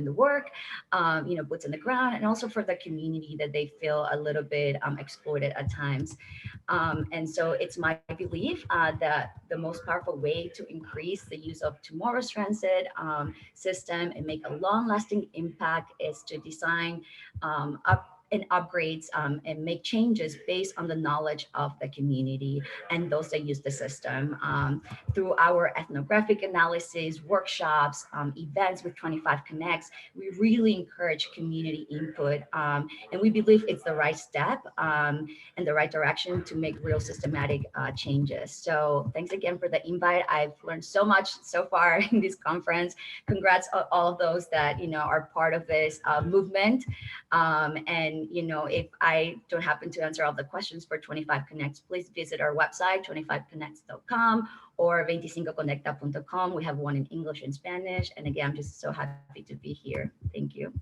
the work, boots on the ground, and also for the community that they feel a little bit exploited at times. And so it's my belief that the most powerful way to increase the use of tomorrow's transit system and make a long-lasting impact is to design and upgrades and make changes based on the knowledge of the community and those that use the system. Through our ethnographic analysis, workshops, events with 25 Connects, we really encourage community input. And we believe it's the right step and the right direction to make real systematic changes. So thanks again for the invite. I've learned so much so far in this conference. Congrats to all of those that, are part of this movement. And, if I don't happen to answer all the questions for 25 Connects, please visit our website, 25connects.com or 25conecta.com. We have one in English and Spanish. And again, I'm just so happy to be here. Thank you.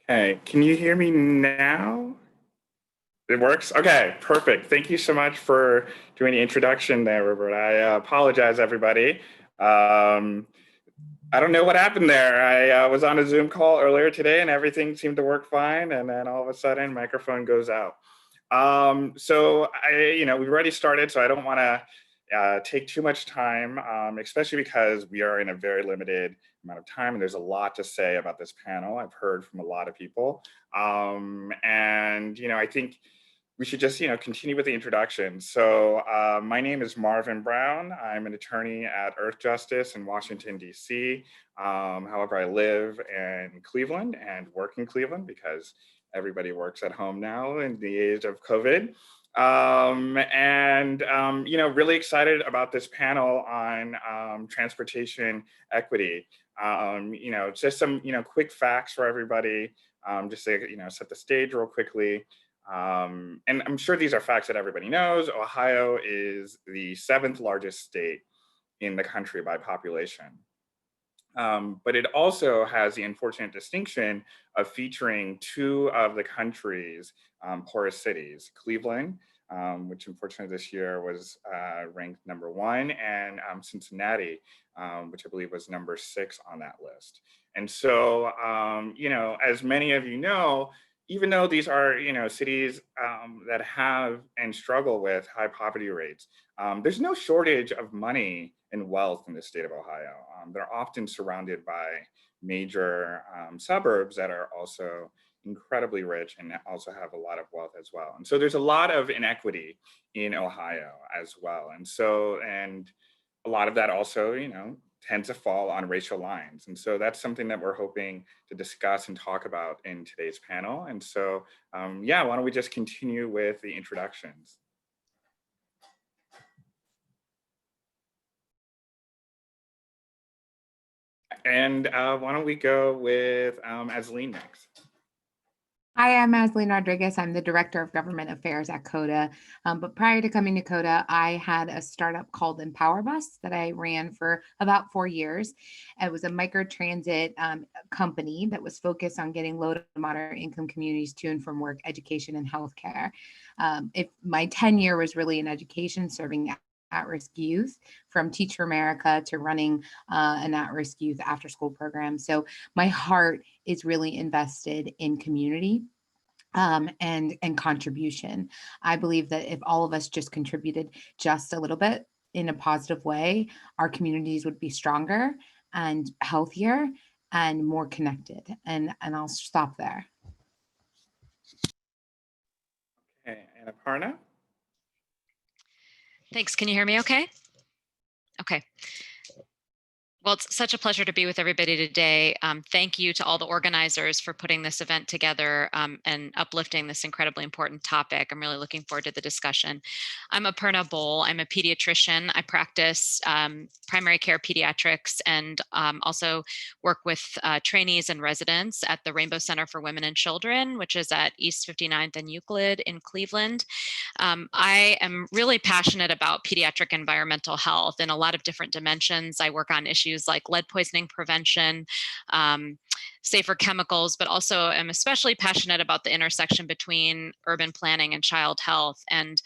Okay, can you hear me now? It works? Okay, perfect. Thank you so much for doing the introduction there, Roberta. I apologize, everybody. I don't know what happened there. I was on a Zoom call earlier today and everything seemed to work fine. And then all of a sudden, microphone goes out. So we've already started, so I don't want to take too much time, especially because we are in a very limited amount of time and there's a lot to say about this panel. I've heard from a lot of people. I think we should just, continue with the introduction. So my name is Marvin Brown. I'm an attorney at Earth Justice in Washington, D.C. However, I live in Cleveland and work in Cleveland because everybody works at home now in the age of COVID. Really excited about this panel on transportation equity. Just some, quick facts for everybody, just to, set the stage real quickly. And I'm sure these are facts that everybody knows. Ohio is the 7th largest state in the country by population. But it also has the unfortunate distinction of featuring 2 of the country's poorest cities, Cleveland, which unfortunately this year was ranked number 1, and Cincinnati, which I believe was number 6 on that list. And so, as many of you know, even though these are, cities that have and struggle with high poverty rates, there's no shortage of money and wealth in the state of Ohio. They're often surrounded by major suburbs that are also incredibly rich and also have a lot of wealth as well. And so there's a lot of inequity in Ohio as well. And a lot of that also, tend to fall on racial lines. And so that's something that we're hoping to discuss and talk about in today's panel. And so, why don't we just continue with the introductions? And why don't we go with Aslyne next? Hi, I'm Aslyne Rodriguez. I'm the Director of Government Affairs at COTA. But prior to coming to COTA, I had a startup called EmpowerBus that I ran for about 4 years. It was a microtransit company that was focused on getting low to moderate income communities to and from work, education, and healthcare. My tenure was really in education, serving at-risk youth, from Teach for America to running an at-risk youth after-school program. So my heart is really invested in community and contribution. I believe that if all of us just contributed just a little bit in a positive way, our communities would be stronger and healthier and more connected. And I'll stop there. Okay, and Aparna? Thanks. Can you hear me okay? Okay. Well, it's such a pleasure to be with everybody today. Thank you to all the organizers for putting this event together and uplifting this incredibly important topic. I'm really looking forward to the discussion. I'm Aparna Bole. I'm a pediatrician. I practice primary care pediatrics and also work with trainees and residents at the Rainbow Center for Women and Children, which is at East 59th and Euclid in Cleveland. I am really passionate about pediatric environmental health in a lot of different dimensions. I work on issues like lead poisoning prevention, safer chemicals, but also am especially passionate about the intersection between urban planning and child health, and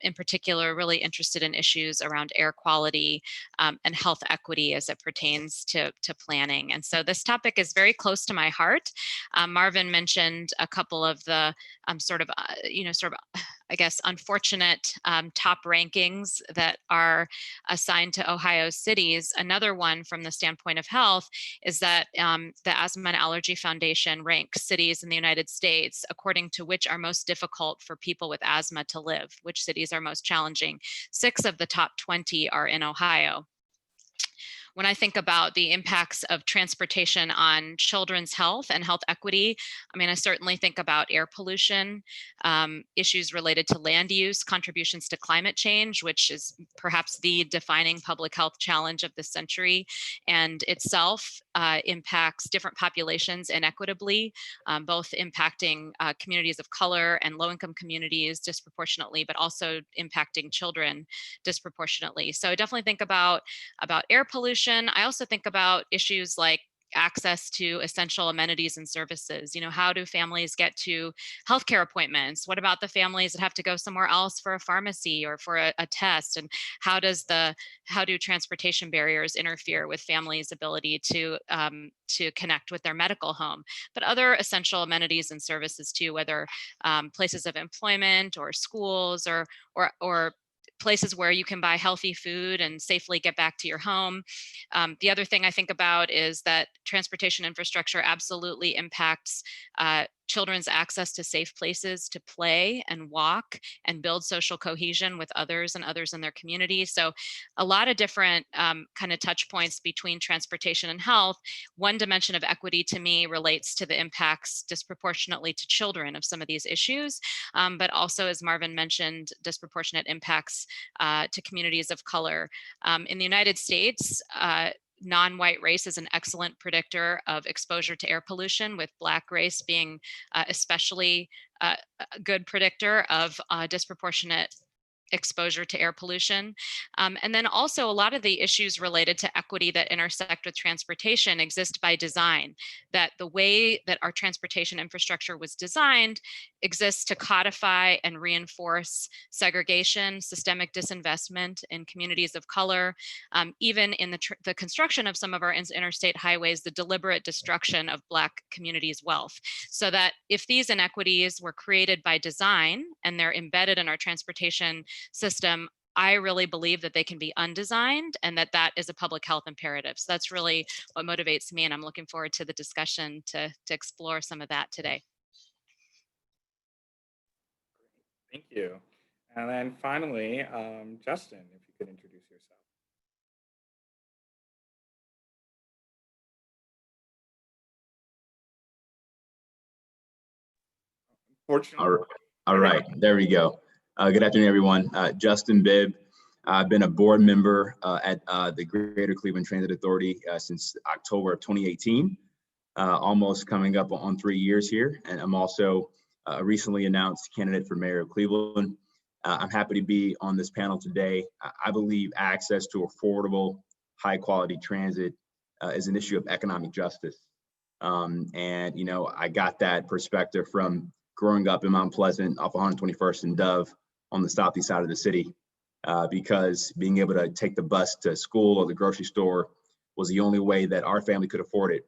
in particular, really interested in issues around air quality and health equity as it pertains to planning. And so this topic is very close to my heart. Marvin mentioned a couple of the I guess, unfortunate top rankings that are assigned to Ohio cities. Another one from the standpoint of health is that the Asthma and Allergy Foundation ranks cities in the United States according to which are most difficult for people with asthma to live, which cities are most challenging. 6 of the top 20 are in Ohio. When I think about the impacts of transportation on children's health and health equity, I mean, I certainly think about air pollution, issues related to land use, contributions to climate change, which is perhaps the defining public health challenge of this century, and itself impacts different populations inequitably, both impacting communities of color and low-income communities disproportionately, but also impacting children disproportionately. So I definitely think about air pollution. I also think about issues like access to essential amenities and services. You know, how do families get to healthcare appointments? What about the families that have to go somewhere else for a pharmacy or for a test? And how do transportation barriers interfere with families' ability to connect with their medical home? But other essential amenities and services too, whether places of employment or schools or places where you can buy healthy food and safely get back to your home. The other thing I think about is that transportation infrastructure absolutely impacts children's access to safe places to play and walk and build social cohesion with others and others in their community. So a lot of different kind of touch points between transportation and health. One dimension of equity to me relates to the impacts disproportionately to children of some of these issues, but also, as Marvin mentioned, disproportionate impacts to communities of color. In the United States, non-white race is an excellent predictor of exposure to air pollution, with Black race being especially a good predictor of disproportionate exposure to air pollution. And then also a lot of the issues related to equity that intersect with transportation exist by design, that the way that our transportation infrastructure was designed exists to codify and reinforce segregation, systemic disinvestment in communities of color, even in the construction of some of our interstate highways, the deliberate destruction of Black communities' wealth. So that if these inequities were created by design and they're embedded in our transportation system, I really believe that they can be undesigned, and that is a public health imperative. So that's really what motivates me, and I'm looking forward to the discussion to explore some of that today. Thank you. And then finally, Justin, if you could introduce yourself. Fortunately. All right, there we go. Good afternoon, everyone. Justin Bibb. I've been a board member at the Greater Cleveland Transit Authority since October of 2018, almost coming up on 3 years here. And I'm also a recently announced candidate for mayor of Cleveland. I'm happy to be on this panel today. I believe access to affordable, high quality transit is an issue of economic justice. And, you know, I got that perspective from growing up in Mount Pleasant off 121st and Dove on the southeast side of the city, because being able to take the bus to school or the grocery store was the only way that our family could afford it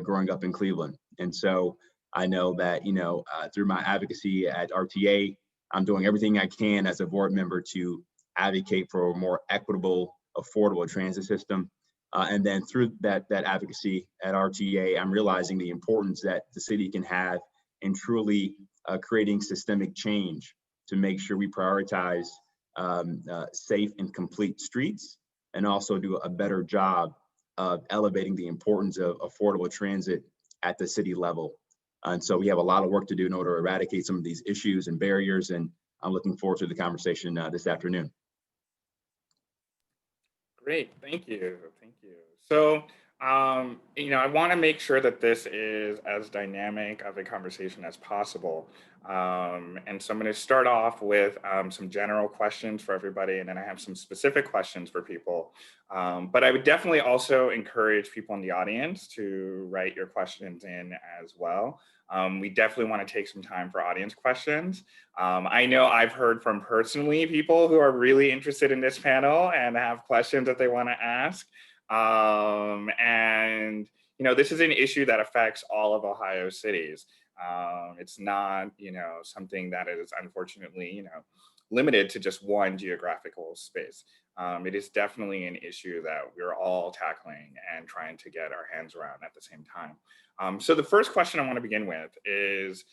growing up in Cleveland. And so I know that, you know, through my advocacy at RTA, I'm doing everything I can as a board member to advocate for a more equitable, affordable transit system. And then through that advocacy at RTA, I'm realizing the importance that the city can have in truly creating systemic change to make sure we prioritize safe and complete streets, and also do a better job of elevating the importance of affordable transit at the city level. And so we have a lot of work to do in order to eradicate some of these issues and barriers, and I'm looking forward to the conversation this afternoon. Great, thank you, thank you. So I want to make sure that this is as dynamic of a conversation as possible. And so I'm going to start off with some general questions for everybody, and then I have some specific questions for people. But I would definitely also encourage people in the audience to write your questions in as well. We definitely want to take some time for audience questions. I know I've heard from personally people who are really interested in this panel and have questions that they want to ask. This is an issue that affects all of Ohio cities. It's not, something that is unfortunately, limited to just one geographical space. It is definitely an issue that we're all tackling and trying to get our hands around at the same time. So the first question I want to begin with is,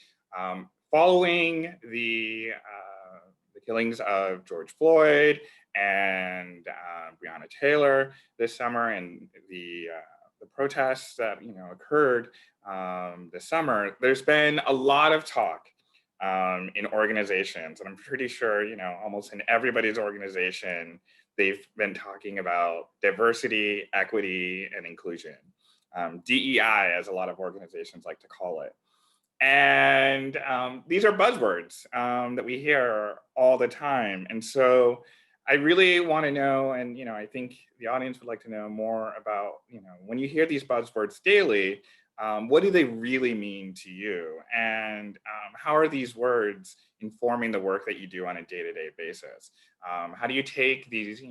following the killings of George Floyd and Breonna Taylor this summer, and the protests that occurred this summer, there's been a lot of talk in organizations, and I'm pretty sure almost in everybody's organization they've been talking about diversity, equity, and inclusion, DEI, as a lot of organizations like to call it. And these are buzzwords that we hear all the time. And so I really want to know, and I think the audience would like to know more about, when you hear these buzzwords daily, what do they really mean to you? And how are these words informing the work that you do on a day-to-day basis? How do you take these,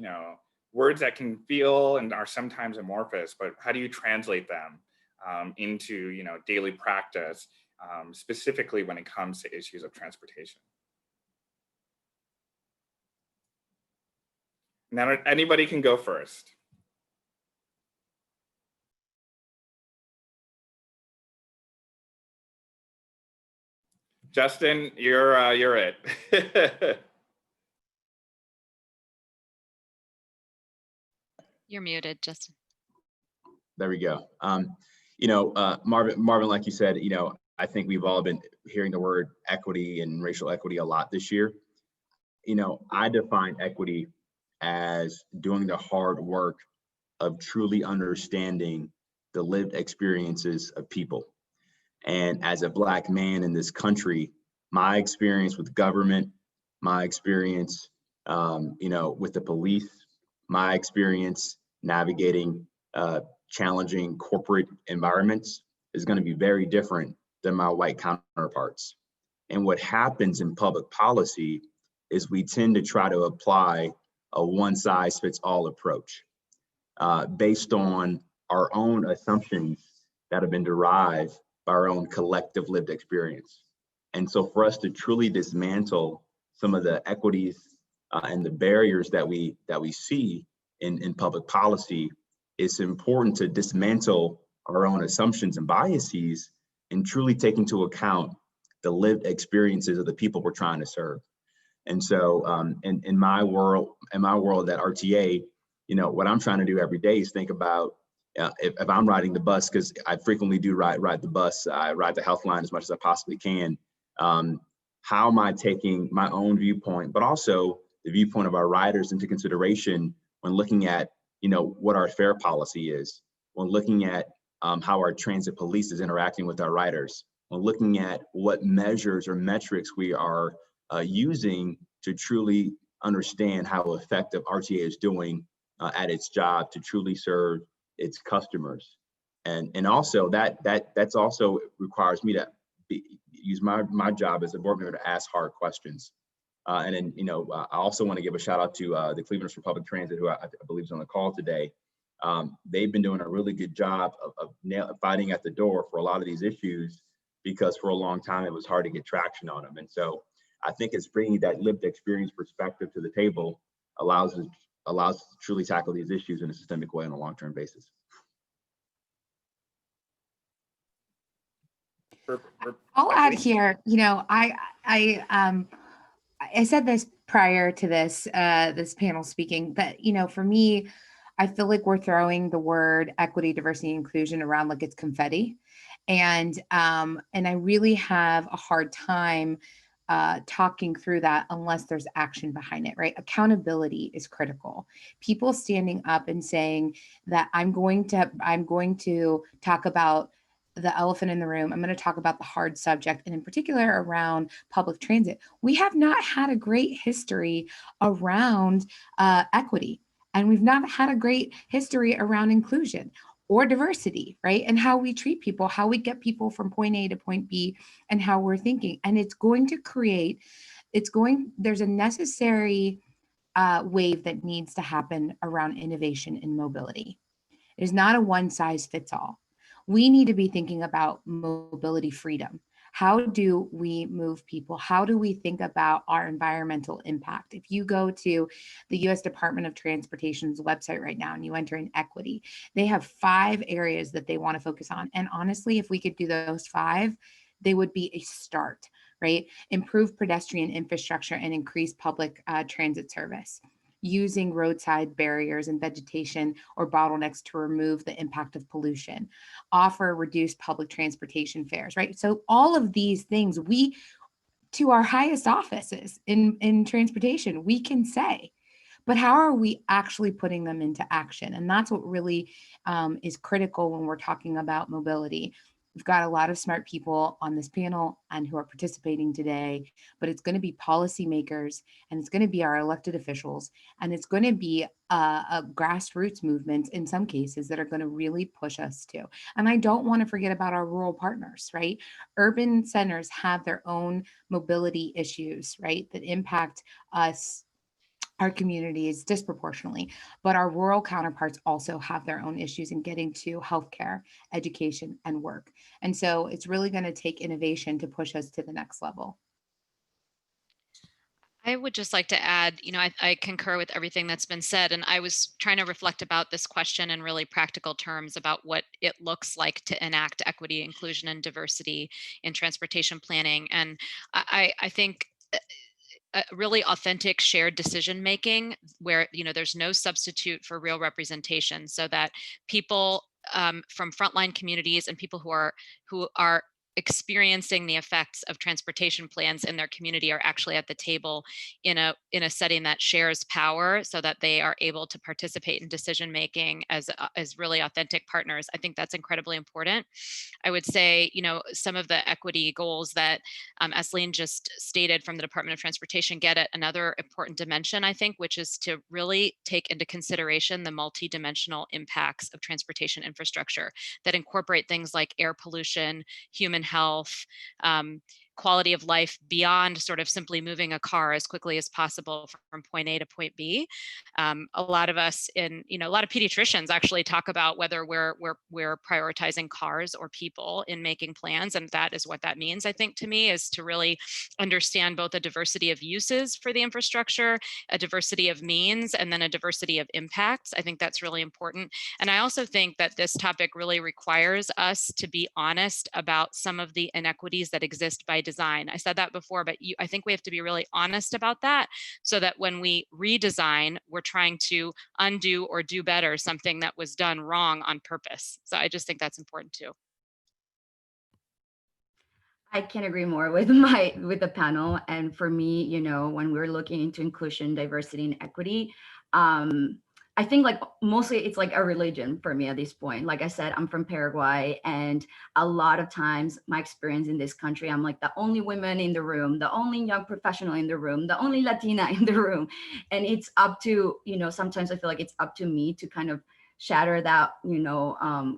words that can feel and are sometimes amorphous, but how do you translate them into, daily practice, specifically when it comes to issues of transportation? Now, anybody can go first. Justin, you're it. You're muted, Justin. There we go. Marvin, like you said, I think we've all been hearing the word equity and racial equity a lot this year. I define equity as doing the hard work of truly understanding the lived experiences of people. And as a Black man in this country, my experience with government, my experience, with the police, my experience navigating challenging corporate environments is going to be very different than my white counterparts. And what happens in public policy is we tend to try to apply a one-size-fits-all approach based on our own assumptions that have been derived by our own collective lived experience. And so for us to truly dismantle some of the equities and the barriers that we see in public policy, it's important to dismantle our own assumptions and biases and truly take into account the lived experiences of the people we're trying to serve. And so in my world at RTA, what I'm trying to do every day is think about if I'm riding the bus, because I frequently do ride the bus, I ride the health line as much as I possibly can. How am I taking my own viewpoint, but also the viewpoint of our riders into consideration when looking at, what our fare policy is, when looking at how our transit police is interacting with our riders, when looking at what measures or metrics we are using to truly understand how effective RTA is doing at its job to truly serve its customers. And also that's also requires me to use my job as a board member to ask hard questions. And then, I also want to give a shout out to the Clevelanders for Public Transit, who I believe is on the call today. They've been doing a really good job of fighting at the door for a lot of these issues, because for a long time it was hard to get traction on them. And so I think it's bringing that lived experience perspective to the table allows us to truly tackle these issues in a systemic way on a long-term basis. I'll add here, I said this prior to this panel speaking, but for me, I feel like we're throwing the word equity, diversity, inclusion around like it's confetti, and I really have a hard time talking through that unless there's action behind it, right? Accountability is critical. People standing up and saying that I'm going to talk about the elephant in the room. I'm going to talk about the hard subject, and in particular around public transit. We have not had a great history around equity, and we've not had a great history around inclusion or diversity, right? And how we treat people, how we get people from point A to point B, and how we're thinking. And it's going to create, there's a necessary wave that needs to happen around innovation and mobility. It is not a one size fits all. We need to be thinking about mobility freedom. How do we move people? How do we think about our environmental impact? If you go to the US Department of Transportation's website right now and you enter in equity, they have 5 areas that they want to focus on. And honestly, if we could do those 5, they would be a start, right? Improve pedestrian infrastructure and increase public transit service, using roadside barriers and vegetation or bottlenecks to remove the impact of pollution, offer reduced public transportation fares, right? So all of these things, we, to our highest offices in transportation, we can say, but how are we actually putting them into action? And that's what really is critical when we're talking about mobility. We've got a lot of smart people on this panel and who are participating today, but it's going to be policymakers, and it's going to be our elected officials, and it's going to be a grassroots movement in some cases that are going to really push us to. And I don't want to forget about our rural partners, right? Urban centers have their own mobility issues, right, that impact us, our communities disproportionately, but our rural counterparts also have their own issues in getting to healthcare, education, and work. And so it's really going to take innovation to push us to the next level. I would just like to add, I concur with everything that's been said, and I was trying to reflect about this question in really practical terms about what it looks like to enact equity, inclusion, and diversity in transportation planning. And I think a really authentic shared decision making where there's no substitute for real representation, so that people from frontline communities and people who are experiencing the effects of transportation plans in their community are actually at the table in a setting that shares power, so that they are able to participate in decision making as really authentic partners. I think that's incredibly important. I would say, some of the equity goals that Aslyne just stated from the Department of Transportation get at another important dimension, I think, which is to really take into consideration the multidimensional impacts of transportation infrastructure that incorporate things like air pollution, human health, quality of life beyond sort of simply moving a car as quickly as possible from point A to point B. A lot of us a lot of pediatricians actually talk about whether we're prioritizing cars or people in making plans. And that is what that means, I think, to me, is to really understand both a diversity of uses for the infrastructure, a diversity of means, and then a diversity of impacts. I think that's really important. And I also think that this topic really requires us to be honest about some of the inequities that exist by design. I said that before, but I think we have to be really honest about that, so that when we redesign, we're trying to undo or do better something that was done wrong on purpose. So I just think that's important too. I can't agree more with the panel. And for me, when we're looking into inclusion, diversity, and equity, I think like mostly it's like a religion for me at this point. Like I said, I'm from Paraguay, and a lot of times my experience in this country, I'm like the only woman in the room, the only young professional in the room, the only Latina in the room. And it's up to, sometimes I feel like it's up to me to kind of shatter that,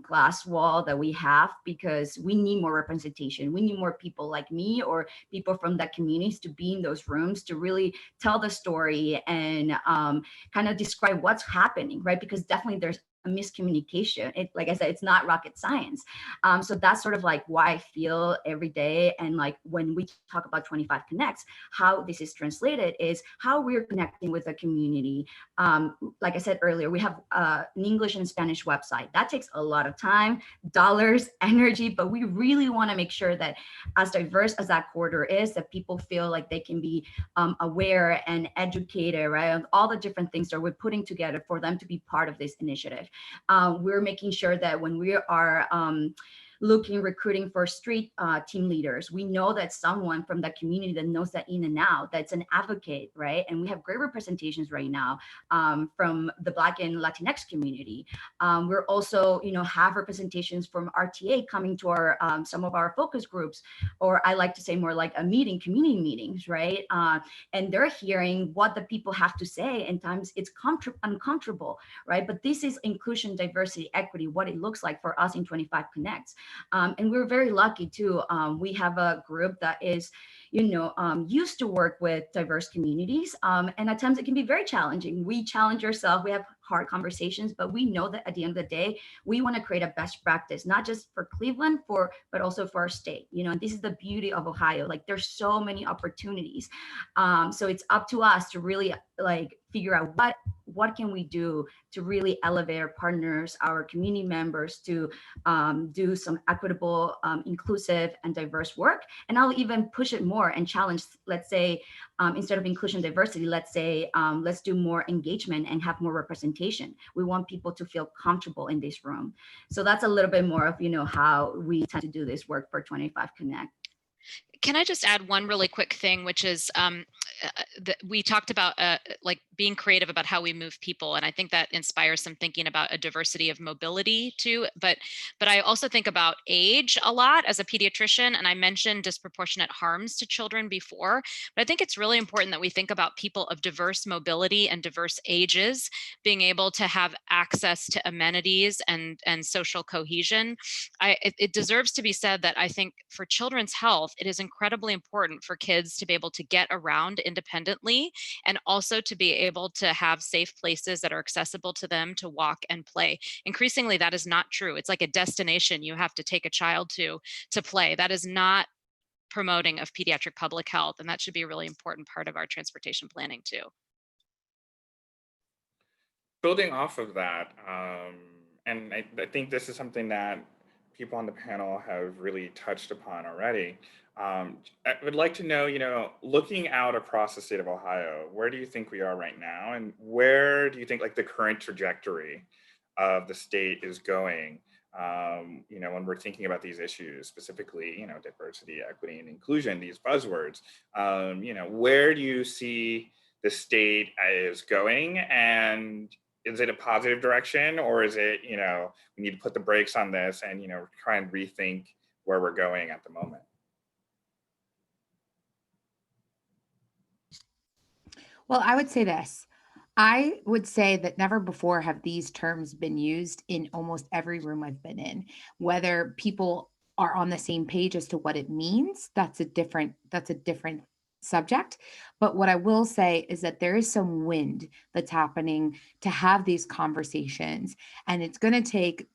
glass wall that we have, because we need more representation. We need more people like me or people from that communities to be in those rooms to really tell the story and kind of describe what's happening, right? Because definitely there's a miscommunication. Like I said, it's not rocket science. So that's sort of like why I feel every day. And like when we talk about 25 Connects, how this is translated is how we're connecting with the community. Like I said earlier, we have an English and Spanish website. That takes a lot of time, dollars, energy, but we really want to make sure that as diverse as that corridor is, that people feel like they can be aware and educated, right? Of all the different things that we're putting together for them to be part of this initiative. We're making sure that when we are looking, recruiting for street team leaders. We know that someone from the community that knows that in and out, that's an advocate, right? And we have great representations right now from the Black and Latinx community. We're also, have representations from RTA coming to our some of our focus groups, or I like to say more like community meetings, right? And they're hearing what the people have to say, and times it's uncomfortable, right? But this is inclusion, diversity, equity, what it looks like for us in 25 Connects. And we're very lucky too. We have a group that is, used to work with diverse communities. And at times it can be very challenging. We challenge ourselves, we have hard conversations, but we know that at the end of the day, we want to create a best practice, not just for Cleveland, but also for our state. And this is the beauty of Ohio. Like, there's so many opportunities. So it's up to us to really figure out what can we do to really elevate our partners, our community members, to do some equitable, inclusive, and diverse work. And I'll even push it more and challenge, let's say, instead of inclusion, diversity, let's say, let's do more engagement and have more representation. We want people to feel comfortable in this room. So that's a little bit more of, how we tend to do this work for 25 Connect. Can I just add one really quick thing, which is we talked about being creative about how we move people, and I think that inspires some thinking about a diversity of mobility too. But I also think about age a lot as a pediatrician, and I mentioned disproportionate harms to children before. But I think it's really important that we think about people of diverse mobility and diverse ages being able to have access to amenities and social cohesion. It deserves to be said that I think for children's health, it is incredibly important for kids to be able to get around independently, and also to be able to have safe places that are accessible to them to walk and play. Increasingly, that is not true. It's like a destination you have to take a child to play. That is not promoting of pediatric public health, and that should be a really important part of our transportation planning too. Building off of that, and I think this is something that people on the panel have really touched upon already. I would like to know, looking out across the state of Ohio, where do you think we are right now? And where do you think the current trajectory of the state is going, when we're thinking about these issues, specifically, diversity, equity, and inclusion, these buzzwords, where do you see the state is going? And is it a positive direction, or is it, we need to put the brakes on this and, try and rethink where we're going at the moment? Well, I would say this. I would say that never before have these terms been used in almost every room I've been in. Whether people are on the same page as to what it means, that's a different subject. But what I will say is that there is some wind that's happening to have these conversations, and it's going to take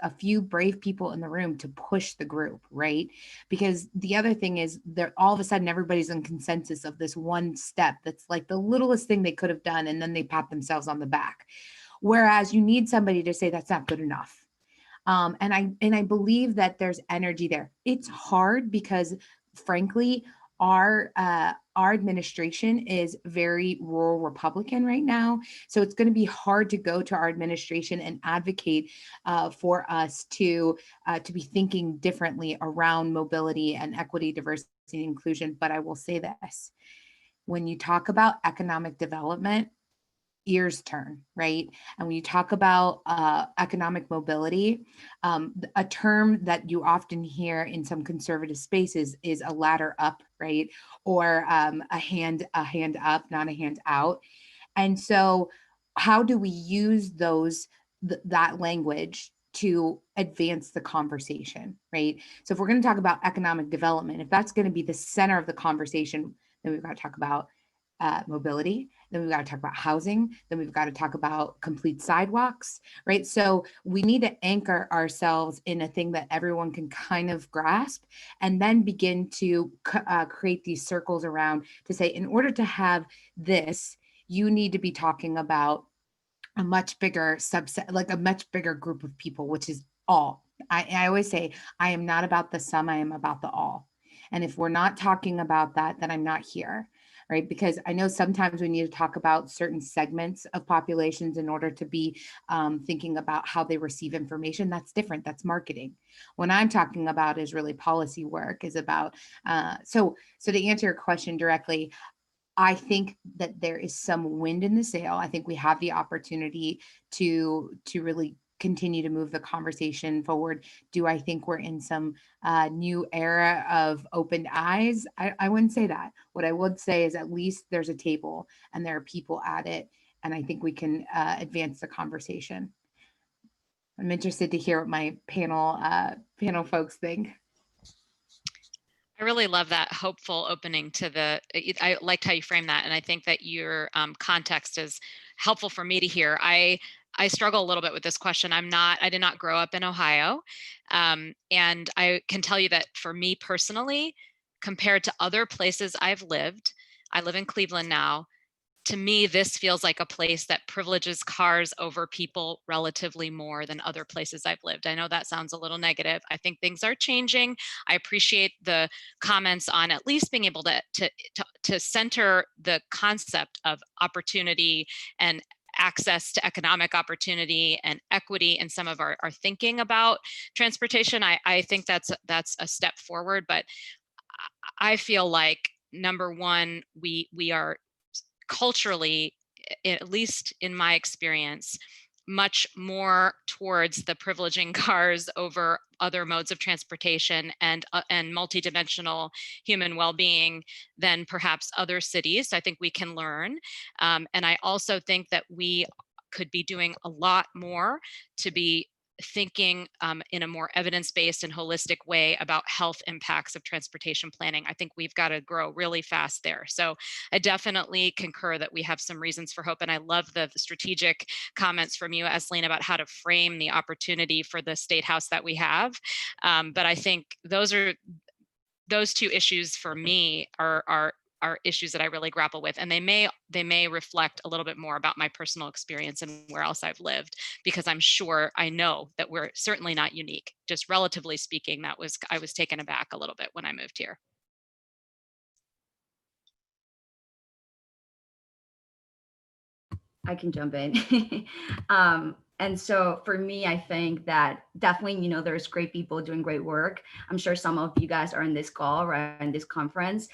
a few brave people in the room to push the group, right? Because the other thing is that all of a sudden everybody's in consensus of this one step that's like the littlest thing they could have done, and then they pat themselves on the back. Whereas you need somebody to say that's not good enough. And I believe that there's energy there. It's hard because, frankly, our administration is very rural Republican right now. So it's going to be hard to go to our administration and advocate for us to be thinking differently around mobility and equity, diversity, and inclusion. But I will say this: when you talk about economic development, ears turn, right? And when you talk about economic mobility, a term that you often hear in some conservative spaces is a ladder up, right? Or a hand up, not a hand out. And so how do we use that language to advance the conversation, right? So if we're going to talk about economic development, if that's going to be the center of the conversation, then we've got to talk about mobility, then we've got to talk about housing, then we've got to talk about complete sidewalks, right? So we need to anchor ourselves in a thing that everyone can kind of grasp, and then begin to create these circles around to say, in order to have this, you need to be talking about a much bigger subset, like a much bigger group of people, which is all. I always say, I am not about the sum, I am about the all. And if we're not talking about that, then I'm not here. right? Because I know sometimes we need to talk about certain segments of populations in order to be thinking about how they receive information. That's different. That's marketing. What I'm talking about is really policy work, is about, so to answer your question directly, I think that there is some wind in the sail. I think we have the opportunity to really continue to move the conversation forward. Do I think we're in some new era of opened eyes? I wouldn't say that. What I would say is at least there's a table and there are people at it, and I think we can advance the conversation. I'm interested to hear what my panel folks think. I really love that hopeful opening to the, I liked how you framed that. And I think that your context is helpful for me to hear. I struggle a little bit with this question. I did not grow up in Ohio. And I can tell you that for me personally, compared to other places I've lived, I live in Cleveland now. To me, this feels like a place that privileges cars over people relatively more than other places I've lived. I know that sounds a little negative. I think things are changing. I appreciate the comments on at least being able to center the concept of opportunity and access to economic opportunity and equity in some of our thinking about transportation. I think that's a step forward, but I feel like, number one, we are culturally, at least in my experience, much more towards the privileging cars over other modes of transportation and multidimensional human well-being than perhaps other cities. I think we can learn. And I also think that we could be doing a lot more to be thinking in a more evidence-based and holistic way about health impacts of transportation planning. I think we've got to grow really fast there. So I definitely concur that we have some reasons for hope. And I love the strategic comments from you, Aslyne, about how to frame the opportunity for the state house that we have. But I think those two issues for me are issues that I really grapple with, and they may reflect a little bit more about my personal experience and where else I've lived, because I know that we're certainly not unique. Just relatively speaking, I was taken aback a little bit when I moved here. I can jump in. And so for me, I think that definitely, there's great people doing great work. I'm sure some of you guys are in this call, right, in this conference.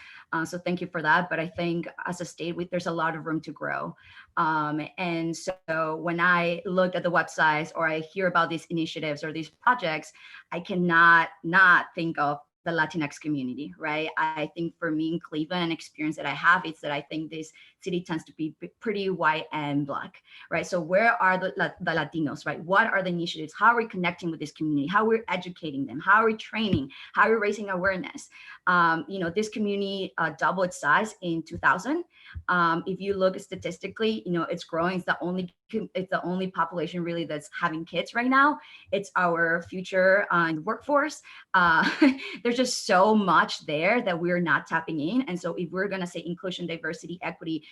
So thank you for that. But I think as a state, there's a lot of room to grow. And so when I look at the websites or I hear about these initiatives or these projects, I cannot not think of the Latinx community, right? I think for me in Cleveland, an experience that I have is that I think this city tends to be pretty white and Black, right? So where are the Latinos, right? What are the initiatives? How are we connecting with this community? How are we educating them? How are we training? How are we raising awareness? This community doubled its size in 2000. If you look statistically, it's growing. It's the only population really that's having kids right now. It's our future workforce. There's just so much there that we're not tapping in. And so if we're going to say inclusion, diversity, equity,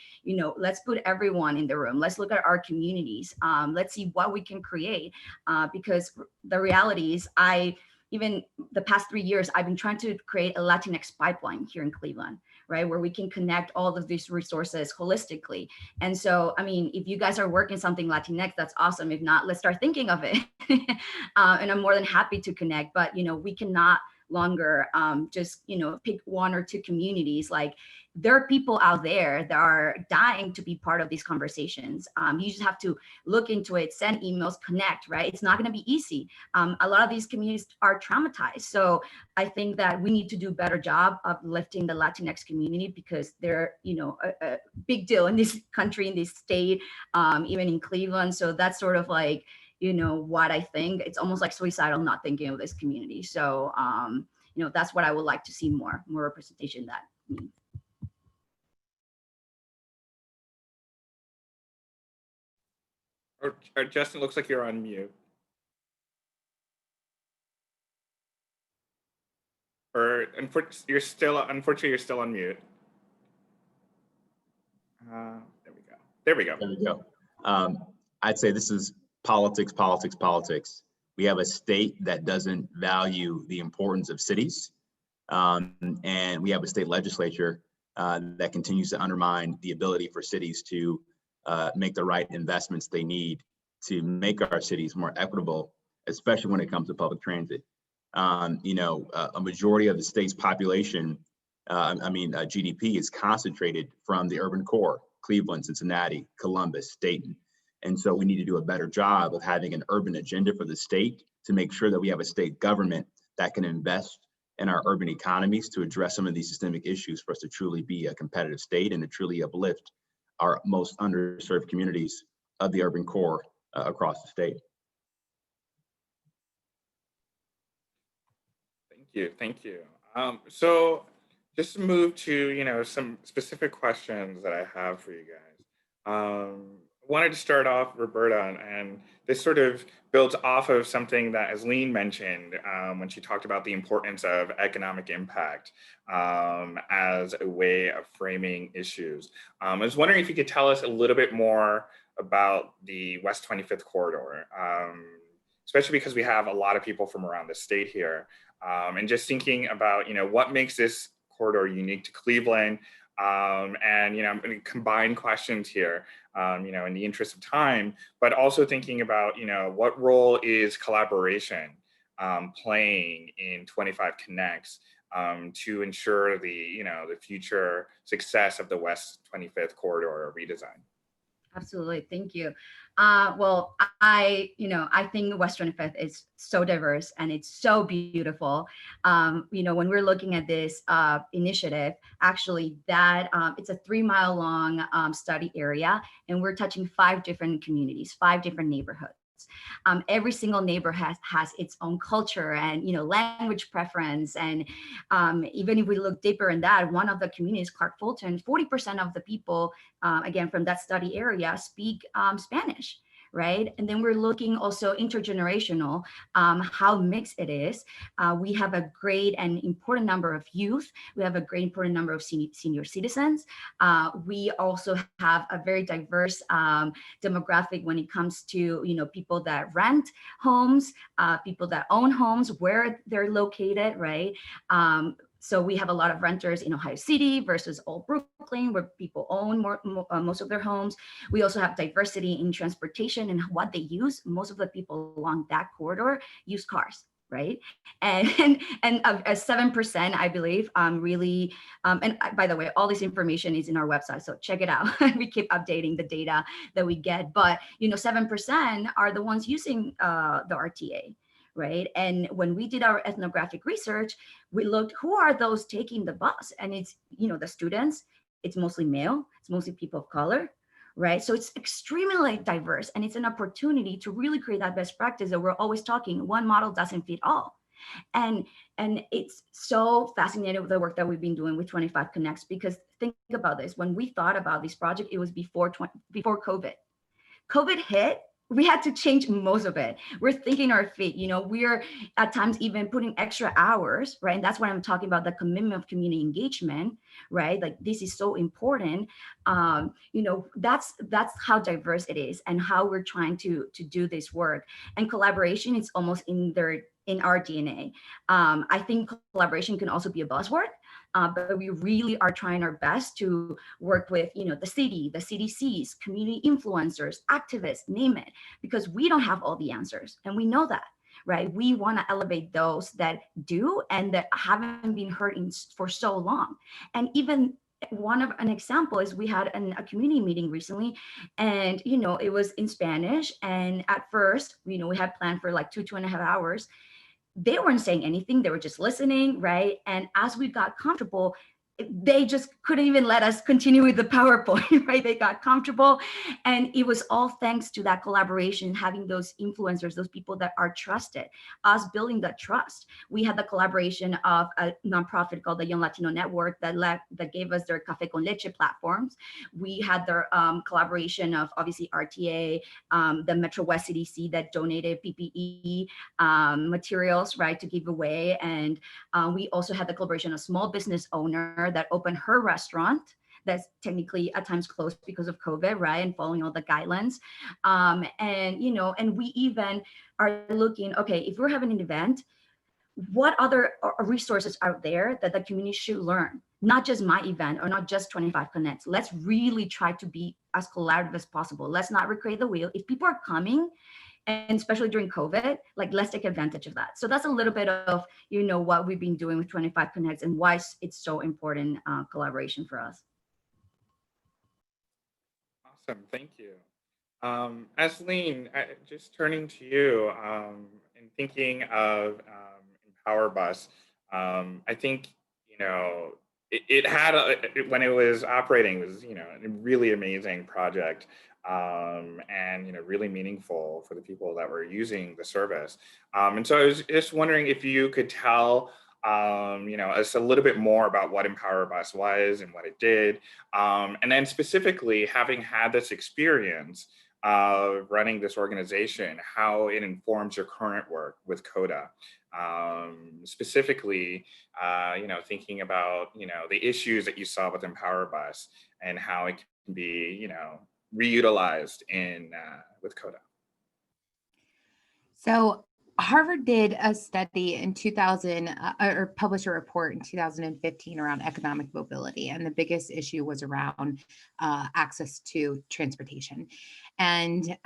let's put everyone in the room. Let's look at our communities. Let's see what we can create, because the reality is even the past 3 years, I've been trying to create a Latinx pipeline here in Cleveland, right? Where we can connect all of these resources holistically. And so, if you guys are working something Latinx, that's awesome. If not, let's start thinking of it. And I'm more than happy to connect, but, we cannot longer just, pick one or two communities. Like, there are people out there that are dying to be part of these conversations. You just have to look into it, send emails, connect, right? It's not going to be easy. A lot of these communities are traumatized. So I think that we need to do a better job of lifting the Latinx community, because they're, a big deal in this country, in this state, even in Cleveland. So that's sort of like, what I think. It's almost like suicidal not thinking of this community. So, that's what I would like to see more representation that means. Or Justin, looks like you're on mute. Or unfortunately, you're still on mute. There we go. I'd say this is politics. We have a state that doesn't value the importance of cities. And we have a state legislature that continues to undermine the ability for cities to make the right investments they need to make our cities more equitable, especially when it comes to public transit. A majority of the state's population, GDP is concentrated from the urban core, Cleveland, Cincinnati, Columbus, Dayton. And so we need to do a better job of having an urban agenda for the state to make sure that we have a state government that can invest in our urban economies to address some of these systemic issues for us to truly be a competitive state and to truly uplift our most underserved communities of the urban core across the state. Thank you. So just to move to, some specific questions that I have for you guys. Wanted to start off, Roberta, and this sort of builds off of something that Aslyne mentioned when she talked about the importance of economic impact as a way of framing issues. I was wondering if you could tell us a little bit more about the West 25th Corridor, especially because we have a lot of people from around the state here. And just thinking about, what makes this corridor unique to Cleveland. And, I'm going to combine questions here, in the interest of time, but also thinking about, what role is collaboration playing in 25 Connects to ensure the future success of the West 25th Corridor redesign? Absolutely, thank you. Well, I think West 25th is so diverse and it's so beautiful. When we're looking at this initiative, actually that it's a 3-mile long study area, and we're touching 5 different communities, 5 different neighborhoods. Every single neighborhood has its own culture and language preference, and even if we look deeper in that, one of the communities, Clark Fulton, 40% of the people, again from that study area, speak Spanish. Right. And then we're looking also intergenerational, how mixed it is. We have a great and important number of youth. We have a great important number of senior citizens. We also have a very diverse demographic when it comes to, people that rent homes, people that own homes, where they're located, right? So we have a lot of renters in Ohio City versus Old Brooklyn, where people own most of their homes. We also have diversity in transportation and what they use. Most of the people along that corridor use cars, right? And 7%, I believe, really. And by the way, all this information is in our website, so check it out. We keep updating the data that we get, but 7% are the ones using the RTA. Right. And when we did our ethnographic research, we looked, who are those taking the bus? And it's, the students, it's mostly male, it's mostly people of color, right? So it's extremely diverse, and it's an opportunity to really create that best practice that we're always talking, one model doesn't fit all. And it's so fascinating with the work that we've been doing with 25 Connects, because think about this, when we thought about this project, it was before COVID. COVID hit. We had to change most of it. We're thinking our feet, we're at times even putting extra hours, right? And that's what I'm talking about, the commitment of community engagement, right? Like, this is so important. That's how diverse it is and how we're trying to do this work. And collaboration is almost in our DNA. I think collaboration can also be a buzzword, but we really are trying our best to work with, the city, the CDCs, community influencers, activists, name it, because we don't have all the answers, and we know that, right? We want to elevate those that do and that haven't been heard for so long. And even an example is we had a community meeting recently, and it was in Spanish, and at first, we had planned for like 2.5 hours. They weren't saying anything. They were just listening, right? And as we got comfortable, they just couldn't even let us continue with the PowerPoint, right? They got comfortable. And it was all thanks to that collaboration, having those influencers, those people that are trusted, us building that trust. We had the collaboration of a nonprofit called the Young Latino Network that gave us their Café con Leche platforms. We had their collaboration of obviously RTA, the Metro West CDC that donated PPE materials, right, to give away. And we also had the collaboration of small business owner that opened her restaurant that's technically at times closed because of COVID, right? And following all the guidelines. And we even are looking, okay, if we're having an event, what other resources are there that the community should learn? not just my event or not just 25 Connects. Let's really try to be as collaborative as possible. Let's not recreate the wheel. If people are coming, and especially during COVID, like let's take advantage of that. So that's a little bit of, what we've been doing with 25 Connects and why it's so important collaboration for us. Awesome, thank you. Aslyne, just turning to you and thinking of Empower Bus, I think, it had, when it was operating, it was, a really amazing project and, really meaningful for the people that were using the service. And so I was just wondering if you could tell us a little bit more about what Empower Bus was and what it did. And then specifically, having had this experience of running this organization, how it informs your current work with COTA. Specifically, thinking about, the issues that you saw with Empower Bus and how it can be, reutilized with COTA. So Harvard did a study in 2000, or published a report in 2015 around economic mobility, and the biggest issue was around access to transportation. And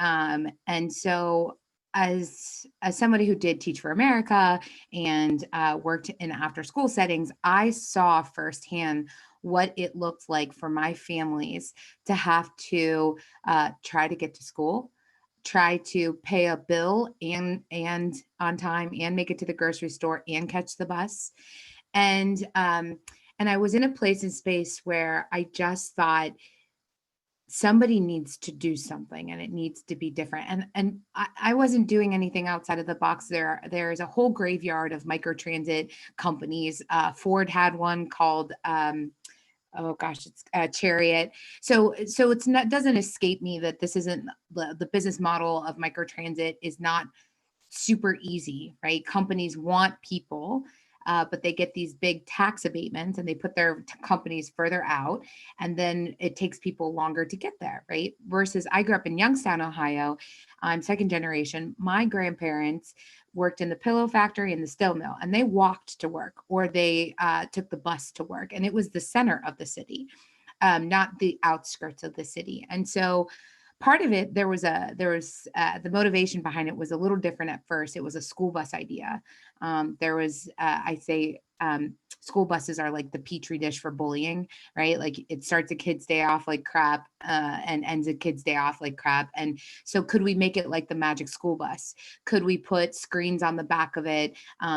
so as somebody who did Teach for America and worked in after school settings, I saw firsthand what it looked like for my families to have to try to get to school, try to pay a bill and on time, and make it to the grocery store and catch the bus. And I was in a place and space where I just thought somebody needs to do something and it needs to be different. And I wasn't doing anything outside of the box. There is a whole graveyard of microtransit companies. Ford had one called it's Chariot. So it's not, doesn't escape me that this isn't the business model of microtransit is not super easy, right? Companies want people, but they get these big tax abatements and they put their companies further out, and then it takes people longer to get there, right? Versus I grew up in Youngstown, Ohio. I'm second generation. My grandparents worked in the pillow factory and the steel mill, and they walked to work, or they took the bus to work, and it was the center of the city, not the outskirts of the city. And so part of it, there was the motivation behind it was a little different at first. It was a school bus idea. School buses are like the petri dish for bullying, right? Like it starts a kid's day off like crap and ends a kid's day off like crap. And so could we make it like the magic school bus? Could we put screens on the back of it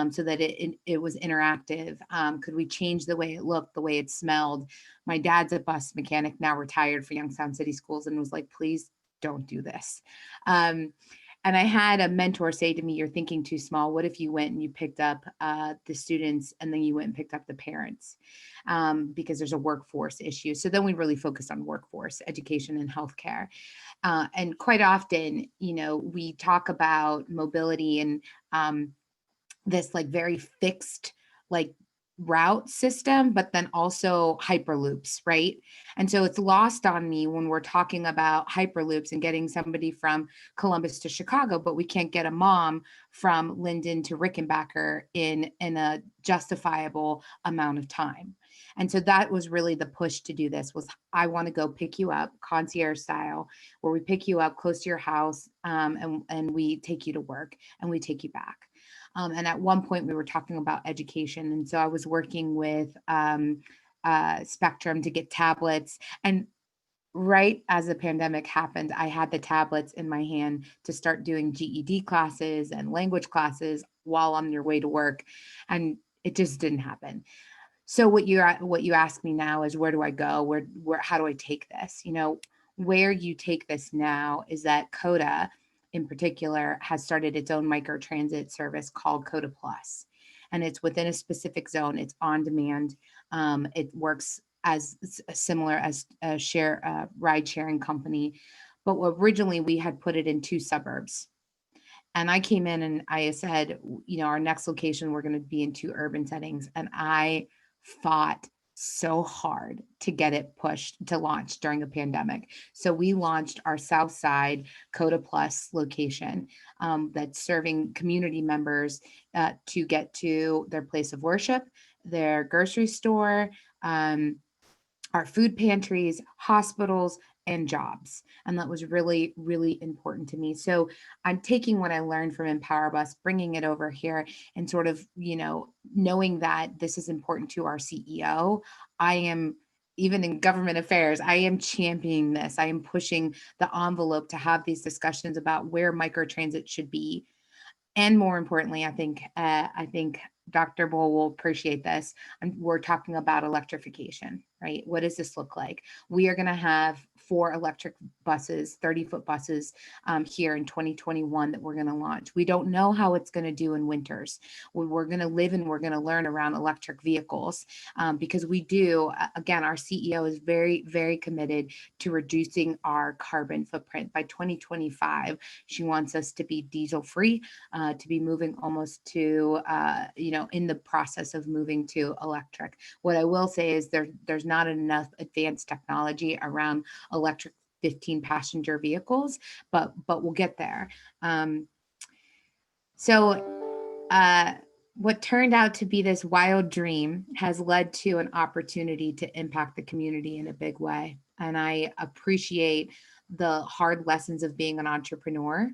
so that it was interactive? Could we change the way it looked, the way it smelled? My dad's a bus mechanic, now retired, for Youngstown City Schools, and was like, please don't do this. And I had a mentor say to me, you're thinking too small. What if you went and you picked up the students and then you went and picked up the parents? Because there's a workforce issue. So then we really focused on workforce, education, and healthcare. And quite often, we talk about mobility and this like very fixed, like route system, but then also hyperloops, right? And so it's lost on me when we're talking about hyperloops and getting somebody from Columbus to Chicago, but we can't get a mom from Linden to Rickenbacker in a justifiable amount of time. And so that was really the push to do this, was I want to go pick you up concierge style, where we pick you up close to your house and we take you to work and we take you back. And at one point we were talking about education. And so I was working with Spectrum to get tablets. And right as the pandemic happened, I had the tablets in my hand to start doing GED classes and language classes while on your way to work. And it just didn't happen. So what you ask me now is, where do I go? How do I take this? Where you take this now is that COTA in particular has started its own microtransit service called COTA Plus. And it's within a specific zone. It's on demand. It works as similar as a ride sharing company. But originally we had put it in 2 suburbs. And I came in and I said, our next location, we're going to be in 2 urban settings. And I fought so hard to get it pushed to launch during a pandemic. So we launched our South Side COTA Plus location that's serving community members to get to their place of worship, their grocery store, our food pantries, hospitals, and jobs. And that was really, really important to me. So I'm taking what I learned from Empower Bus, bringing it over here, and sort of, knowing that this is important to our CEO. I am, even in government affairs, I am championing this. I am pushing the envelope to have these discussions about where microtransit should be. And more importantly, I think Dr. Bole will appreciate this. We're talking about electrification, right? What does this look like? We are going to have 4 electric buses, 30-foot buses here in 2021 that we're going to launch. We don't know how it's going to do in winters. We're going to live and we're going to learn around electric vehicles because we do, again, our CEO is very, very committed to reducing our carbon footprint. By 2025, she wants us to be diesel free, to be moving almost to, in the process of moving to electric. What I will say is there's not enough advanced technology around electric 15 passenger vehicles, but we'll get there. What turned out to be this wild dream has led to an opportunity to impact the community in a big way. And I appreciate the hard lessons of being an entrepreneur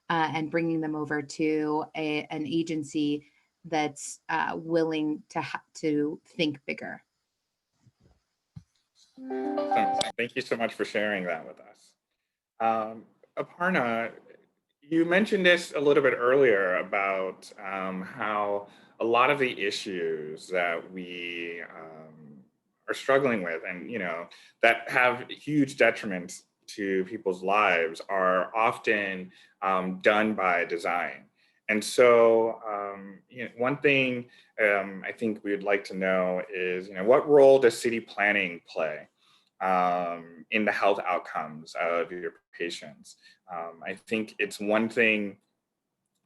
and bringing them over to an agency that's willing to think bigger. Awesome. Thank you so much for sharing that with us. Aparna, you mentioned this a little bit earlier about how a lot of the issues that we are struggling with and, that have huge detriments to people's lives are often done by design. And so one thing I think we'd like to know is, what role does city planning play in the health outcomes of your patients? I think it's one thing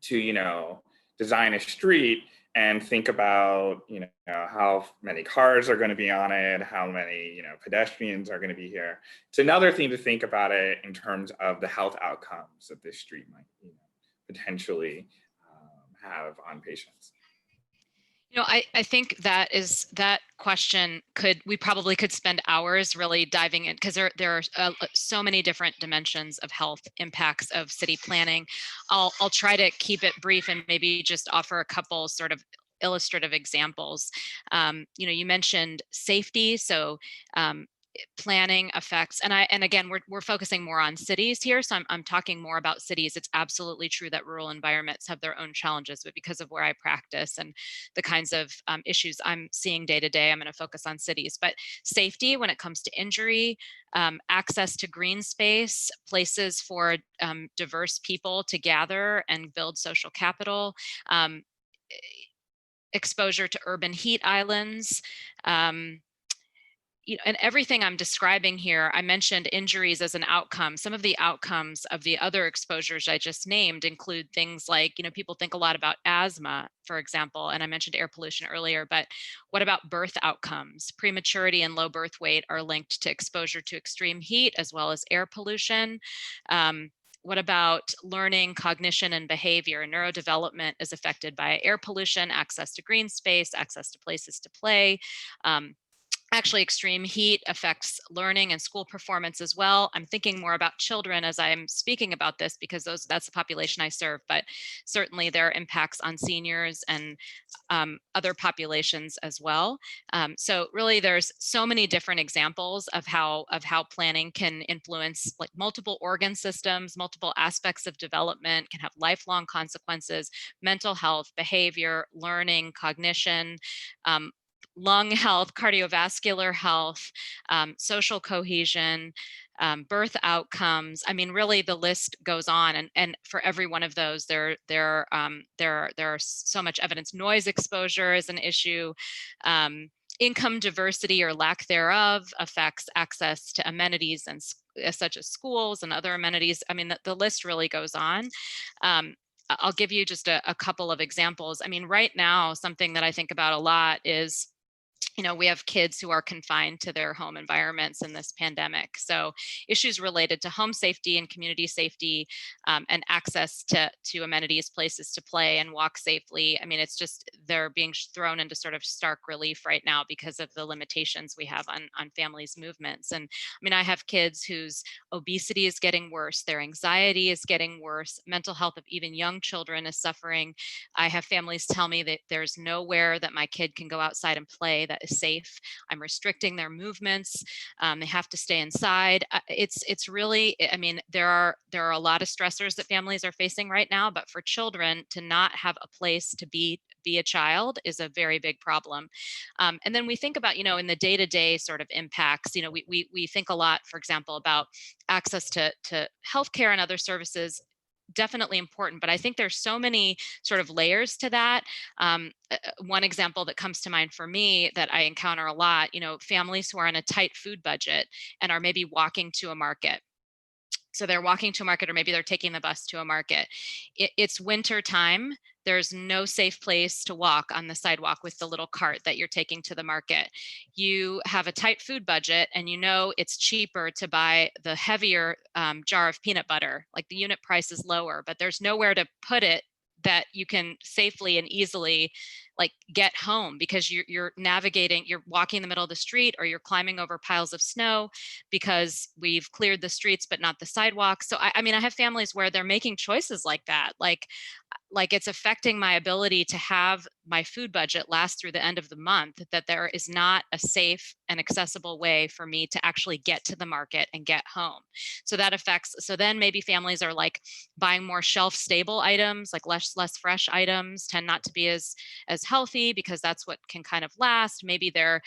to, design a street and think about, how many cars are going to be on it, how many, pedestrians are going to be here. It's another thing to think about it in terms of the health outcomes that this street might, potentially have on patients. I think that question we probably could spend hours really diving in, because there are so many different dimensions of health impacts of city planning. I'll try to keep it brief and maybe just offer a couple sort of illustrative examples. You mentioned safety, so planning affects, and again, we're focusing more on cities here, so I'm talking more about cities. It's absolutely true that rural environments have their own challenges, but because of where I practice and the kinds of issues I'm seeing day to day, I'm going to focus on cities. But safety, when it comes to injury, access to green space, places for diverse people to gather and build social capital, exposure to urban heat islands, and everything I'm describing here, I mentioned injuries as an outcome. Some of the outcomes of the other exposures I just named include things like, people think a lot about asthma, for example, and I mentioned air pollution earlier, but what about birth outcomes? Prematurity and low birth weight are linked to exposure to extreme heat as well as air pollution. What about learning, cognition, and behavior? Neurodevelopment is affected by air pollution, access to green space, access to places to play. Actually, extreme heat affects learning and school performance as well. I'm thinking more about children as I'm speaking about this because that's the population I serve, but certainly there are impacts on seniors and other populations as well. So really there's so many different examples of how planning can influence like multiple organ systems, multiple aspects of development, can have lifelong consequences, mental health, behavior, learning, cognition, lung health, cardiovascular health, social cohesion, birth outcomes. I mean, really the list goes on. And for every one of those, there are so much evidence. Noise exposure is an issue. Income diversity or lack thereof affects access to amenities and such as schools and other amenities. I mean, the list really goes on. I'll give you just a couple of examples. I mean, right now, something that I think about a lot is we have kids who are confined to their home environments in this pandemic. So issues related to home safety and community safety, and access to amenities, places to play and walk safely. I mean, it's just, they're being thrown into sort of stark relief right now because of the limitations we have on families' movements. And I mean, I have kids whose obesity is getting worse, their anxiety is getting worse, mental health of even young children is suffering. I have families tell me that there's nowhere that my kid can go outside and play that is safe. I'm restricting their movements. They have to stay inside. It's really, I mean, there are a lot of stressors that families are facing right now, but for children to not have a place to be a child is a very big problem. And then we think about, in the day-to-day sort of impacts, we think a lot, for example, about access to healthcare and other services. Definitely important, but I think there's so many sort of layers to that. One example that comes to mind for me that I encounter a lot, families who are on a tight food budget and are maybe walking to a market. So they're walking to a market, or maybe they're taking the bus to a market. It's winter time. There's no safe place to walk on the sidewalk with the little cart that you're taking to the market. You have a tight food budget, and it's cheaper to buy the heavier jar of peanut butter. Like, the unit price is lower, but there's nowhere to put it that you can safely and easily get home, because you're walking in the middle of the street, or you're climbing over piles of snow because we've cleared the streets but not the sidewalks. So I mean, I have families where they're making choices like that, like it's affecting my ability to have my food budget last through the end of the month, that there is not a safe and accessible way for me to actually get to the market and get home. So then maybe families are buying more shelf stable items, like less fresh items tend not to be as healthy, because that's what can kind of last. Maybe they're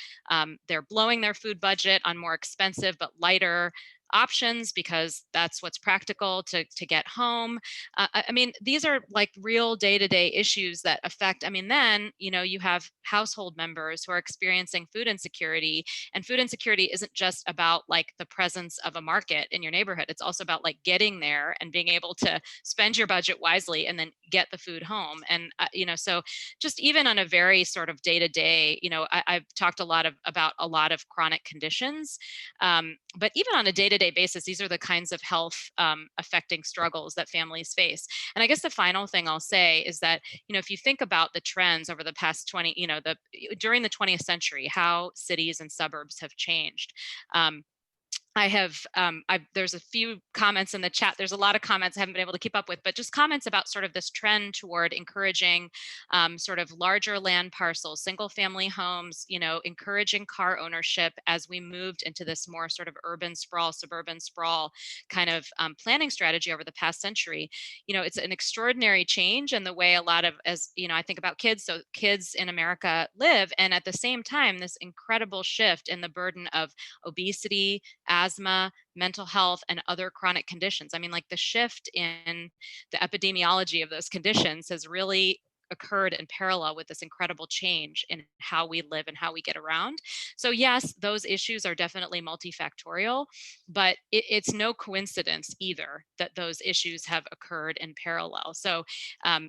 blowing their food budget on more expensive but lighter options because that's what's practical to get home. I mean, these are real day-to-day issues that affect, then, you have household members who are experiencing food insecurity, and food insecurity isn't just about the presence of a market in your neighborhood. It's also about getting there and being able to spend your budget wisely and then get the food home. And, so just even on a very sort of day-to-day, I've talked about a lot of chronic conditions, but even on a day-to-day basis, these are the kinds of health affecting struggles that families face. And I guess the final thing I'll say is that, if you think about the trends over the past during the 20th century, how cities and suburbs have changed. There's a few comments in the chat. There's a lot of comments I haven't been able to keep up with, but just comments about sort of this trend toward encouraging sort of larger land parcels, single family homes, encouraging car ownership as we moved into this more sort of urban sprawl, suburban sprawl kind of planning strategy over the past century. It's an extraordinary change in the way I think about kids. So kids in America live, and at the same time, this incredible shift in the burden of obesity, asthma, mental health, and other chronic conditions. I mean, the shift in the epidemiology of those conditions has really occurred in parallel with this incredible change in how we live and how we get around. So yes, those issues are definitely multifactorial, but it's no coincidence either that those issues have occurred in parallel. So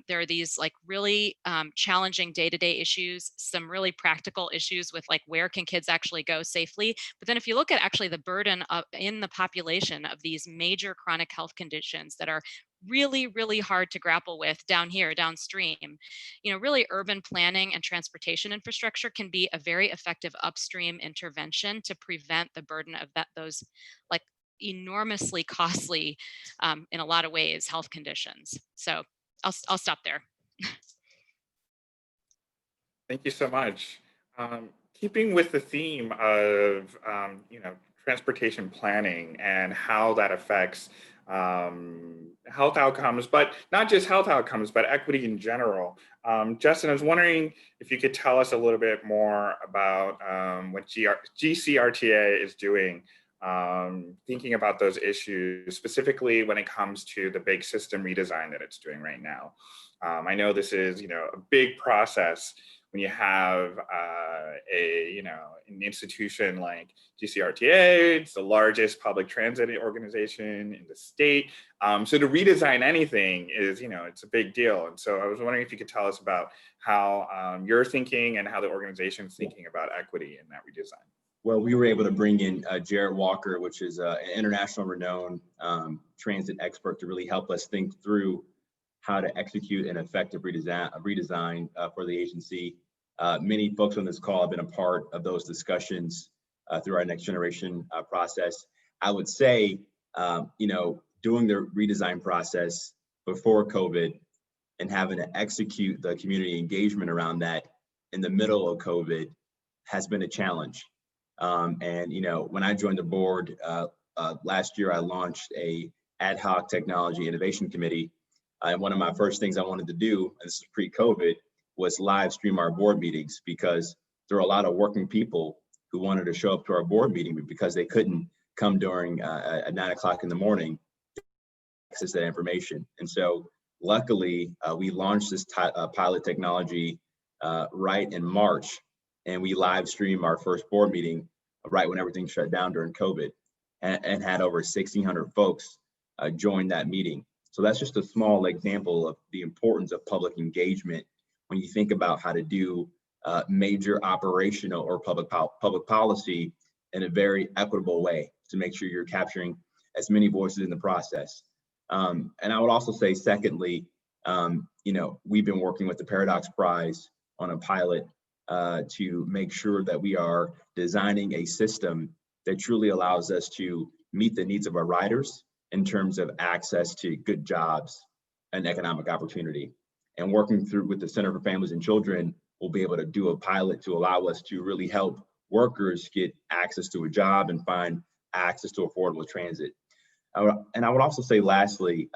there are these really challenging day-to-day issues, some really practical issues with where can kids actually go safely. But then if you look at actually the burden in the population of these major chronic health conditions that are really, really hard to grapple with downstream, really urban planning and transportation infrastructure can be a very effective upstream intervention to prevent the burden of those enormously costly, in a lot of ways, health conditions. So I'll stop there. Thank you so much. Keeping with the theme of transportation planning and how that affects health outcomes, but not just health outcomes, but equity in general. Justin, I was wondering if you could tell us a little bit more about what GCRTA is doing, thinking about those issues, specifically when it comes to the big system redesign that it's doing right now. I know this is a big process when you have an institution like GCRTA, it's the largest public transit organization in the state. So to redesign anything is, it's a big deal. And so I was wondering if you could tell us about how you're thinking and how the organization's thinking about equity in that redesign. Well, we were able to bring in Jared Walker, which is an international renowned transit expert, to really help us think through how to execute an effective redesign for the agency. Many folks on this call have been a part of those discussions through our next generation process. I would say, doing the redesign process before COVID and having to execute the community engagement around that in the middle of COVID has been a challenge. When I joined the board last year, I launched a ad hoc technology innovation committee. And one of my first things I wanted to do, and this is pre-COVID, was live stream our board meetings, because there are a lot of working people who wanted to show up to our board meeting, but because they couldn't come during at 9 o'clock in the morning to access that information. And so luckily, we launched this pilot technology right in March, and we live streamed our first board meeting right when everything shut down during COVID, and had over 1,600 folks join that meeting. So that's just a small example of the importance of public engagement when you think about how to do major operational or public policy in a very equitable way to make sure you're capturing as many voices in the process. And I would also say, secondly, we've been working with the Paradox Prize on a pilot to make sure that we are designing a system that truly allows us to meet the needs of our riders in terms of access to good jobs and economic opportunity. And working through with the Center for Families and Children, we'll be able to do a pilot to allow us to really help workers get access to a job and find access to affordable transit. And I would also say, lastly,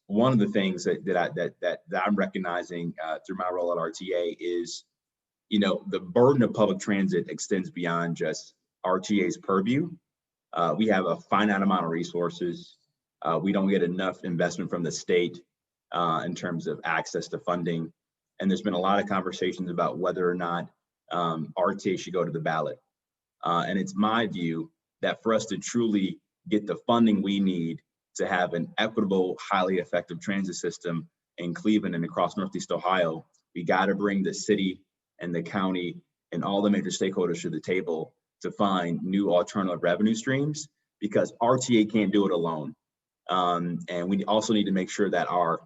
one of the things that I'm recognizing through my role at RTA is, the burden of public transit extends beyond just RTA's purview. We have a finite amount of resources. We don't get enough investment from the state in terms of access to funding. And there's been a lot of conversations about whether or not RTA should go to the ballot. And it's my view that for us to truly get the funding we need to have an equitable, highly effective transit system in Cleveland and across Northeast Ohio, we got to bring the city and the county and all the major stakeholders to the table to find new alternative revenue streams, because RTA can't do it alone. And we also need to make sure that our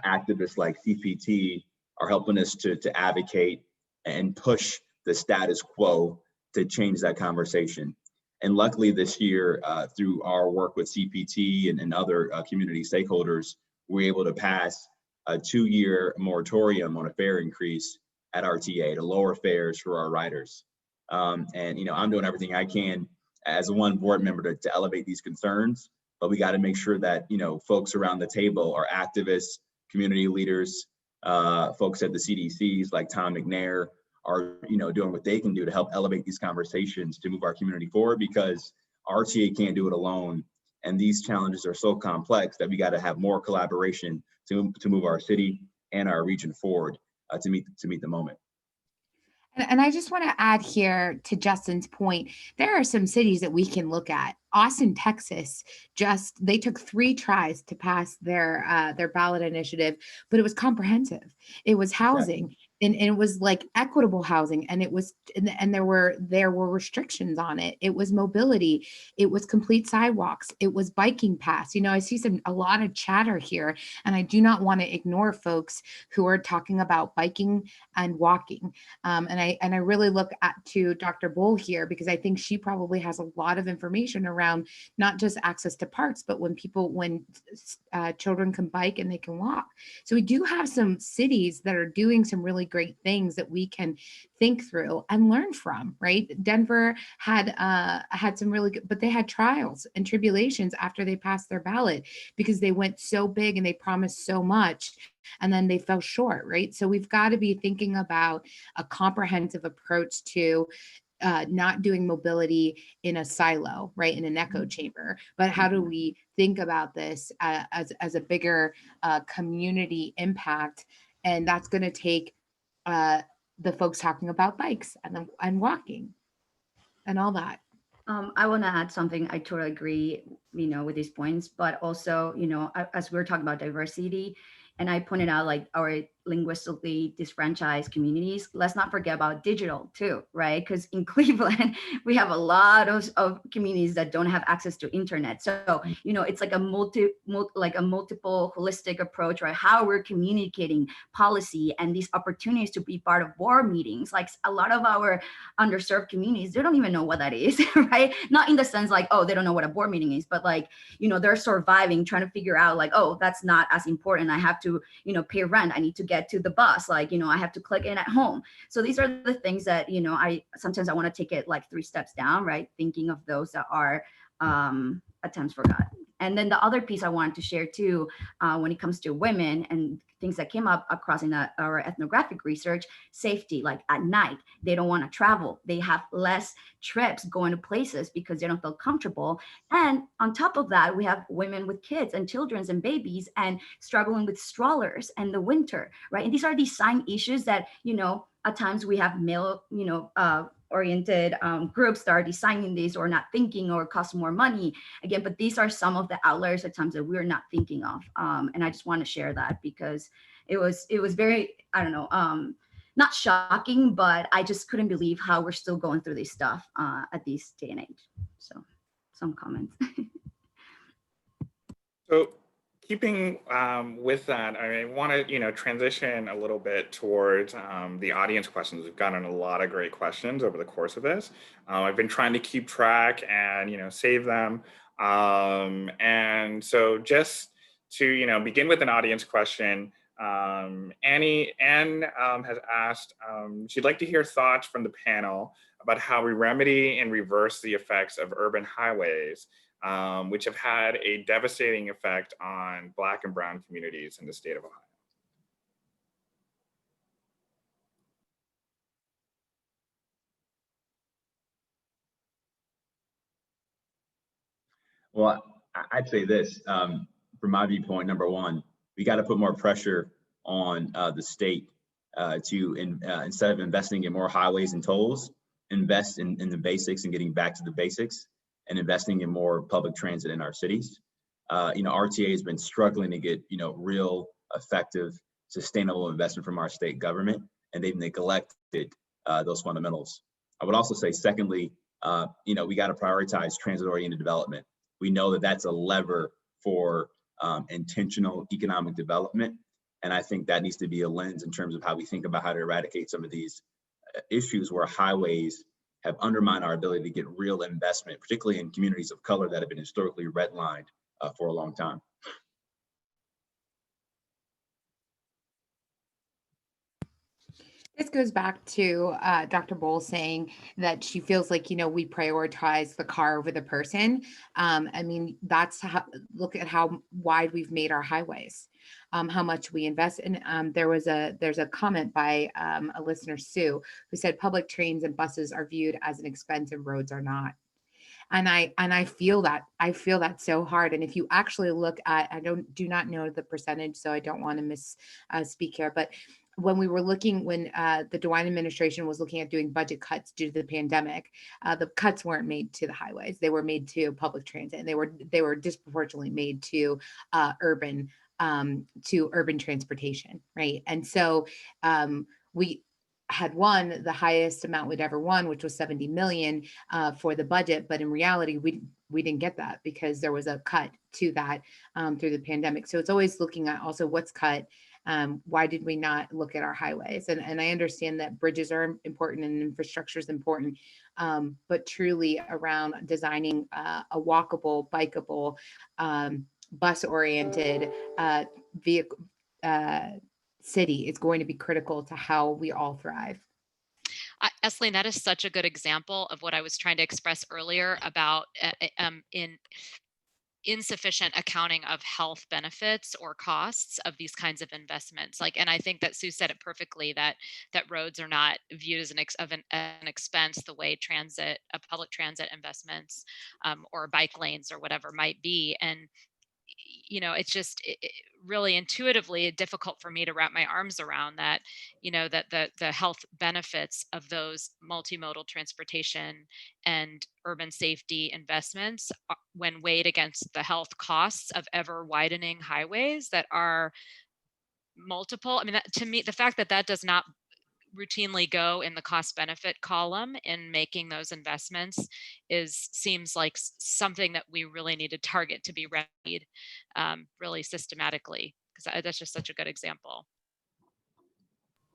activists like CPT are helping us to advocate and push the status quo to change that conversation. And luckily this year, through our work with CPT and other community stakeholders, we're able to pass a 2-year moratorium on a fare increase at RTA to lower fares for our riders. And I'm doing everything I can as one board member to elevate these concerns, but we got to make sure that folks around the table are activists, community leaders, folks at the CDCs like Tom McNair are doing what they can do to help elevate these conversations to move our community forward, because RTA can't do it alone, and these challenges are so complex that we got to have more collaboration to move our city and our region forward to meet the moment. And I just want to add here to Justin's point, there are some cities that we can look at. Austin, Texas, they took 3 tries to pass their ballot initiative, but it was comprehensive. It was housing. And it was like equitable housing, and it was, and there were restrictions on it. It was mobility. It was complete sidewalks. It was biking paths. I see a lot of chatter here, and I do not want to ignore folks who are talking about biking and walking. And I really look to Dr. Bole here, because I think she probably has a lot of information around not just access to parks, but when children can bike and they can walk. So we do have some cities that are doing some really great things that we can think through and learn from, right? Denver had some really good, but they had trials and tribulations after they passed their ballot, because they went so big and they promised so much, and then they fell short, right? So we've got to be thinking about a comprehensive approach to not doing mobility in a silo, right, in an echo chamber, but how do we think about this as a bigger community impact? And that's going to take the folks talking about bikes and walking and all that. I want to add something. I totally agree, with these points, but also, as we were talking about diversity, and I pointed out like our linguistically disfranchised communities, let's not forget about digital too, right? Because in Cleveland, we have a lot of communities that don't have access to internet. So, it's like a multiple holistic approach, right? How we're communicating policy and these opportunities to be part of board meetings. Like a lot of our underserved communities, they don't even know what that is, right? Not in the sense like, oh, they don't know what a board meeting is, but like, they're surviving, trying to figure out like, oh, that's not as important. I have to, pay rent. I need to get to the bus. Like, I have to click in at home. So these are the things that, I sometimes I want to take it like 3 steps down, right? Thinking of those that are attempts for God. And then the other piece I wanted to share too, when it comes to women and things that came up across in our ethnographic research, safety, like at night, they don't want to travel. They have less trips going to places because they don't feel comfortable. And on top of that, we have women with kids and children and babies and struggling with strollers and the winter, right? And these are these sign issues that, at times we have male, oriented groups that are designing this or not thinking or cost more money again, but these are some of the outliers at times that we're not thinking of, and I just want to share that because it was very, I don't know, not shocking, but I just couldn't believe how we're still going through this stuff at this day and age. So some comments. So keeping with that, I want to transition a little bit towards the audience questions. We've gotten a lot of great questions over the course of this. I've been trying to keep track and save them. And so just to begin with an audience question, Anne has asked, she'd like to hear thoughts from the panel about how we remedy and reverse the effects of urban highways, which have had a devastating effect on Black and Brown communities in the state of Ohio. Well, I'd say this, from my viewpoint, number one, we got to put more pressure on the state to, instead of investing in more highways and tolls, invest in the basics and getting back to the basics and investing in more public transit in our cities. RTA has been struggling to get, real effective, sustainable investment from our state government, and they've neglected those fundamentals. I would also say, secondly, we got to prioritize transit-oriented development. We know that that's a lever for intentional economic development. And I think that needs to be a lens in terms of how we think about how to eradicate some of these issues where highways have undermined our ability to get real investment, particularly in communities of color that have been historically redlined for a long time. This goes back to Dr. Bole saying that she feels like, we prioritize the car over the person. I mean, that's how, look at how wide we've made our highways, how much we invest in. There's a comment by a listener, Sue, who said public trains and buses are viewed as an expense and roads are not. And I feel that so hard. And if you actually look at, do not know the percentage, so I don't want to speak here, but when we were looking, when the DeWine administration was looking at doing budget cuts due to the pandemic, the cuts weren't made to the highways; they were made to public transit, and they were disproportionately made to urban transportation, right? And so we had won the highest amount we'd ever won, which was 70 million for the budget, but in reality, we didn't get that because there was a cut to that through the pandemic. So it's always looking at also what's cut. Why did we not look at our highways? And I understand that bridges are important and infrastructure is important, but truly around designing a walkable, bikeable, bus-oriented vehicle city is going to be critical to how we all thrive. Aslyne, that is such a good example of what I was trying to express earlier about in insufficient accounting of health benefits or costs of these kinds of investments. And I think that Sue said it perfectly, that roads are not viewed as an expense the way public transit investments or bike lanes or whatever might be. And you know, it's just really intuitively difficult for me to wrap my arms around that, you know, that the health benefits of those multimodal transportation and urban safety investments when weighed against the health costs of ever widening highways that are multiple. I mean, that, to me, the fact that that does not routinely go in the cost benefit column in making those investments seems like something that we really need to target to be remedied really systematically, because that's just such a good example.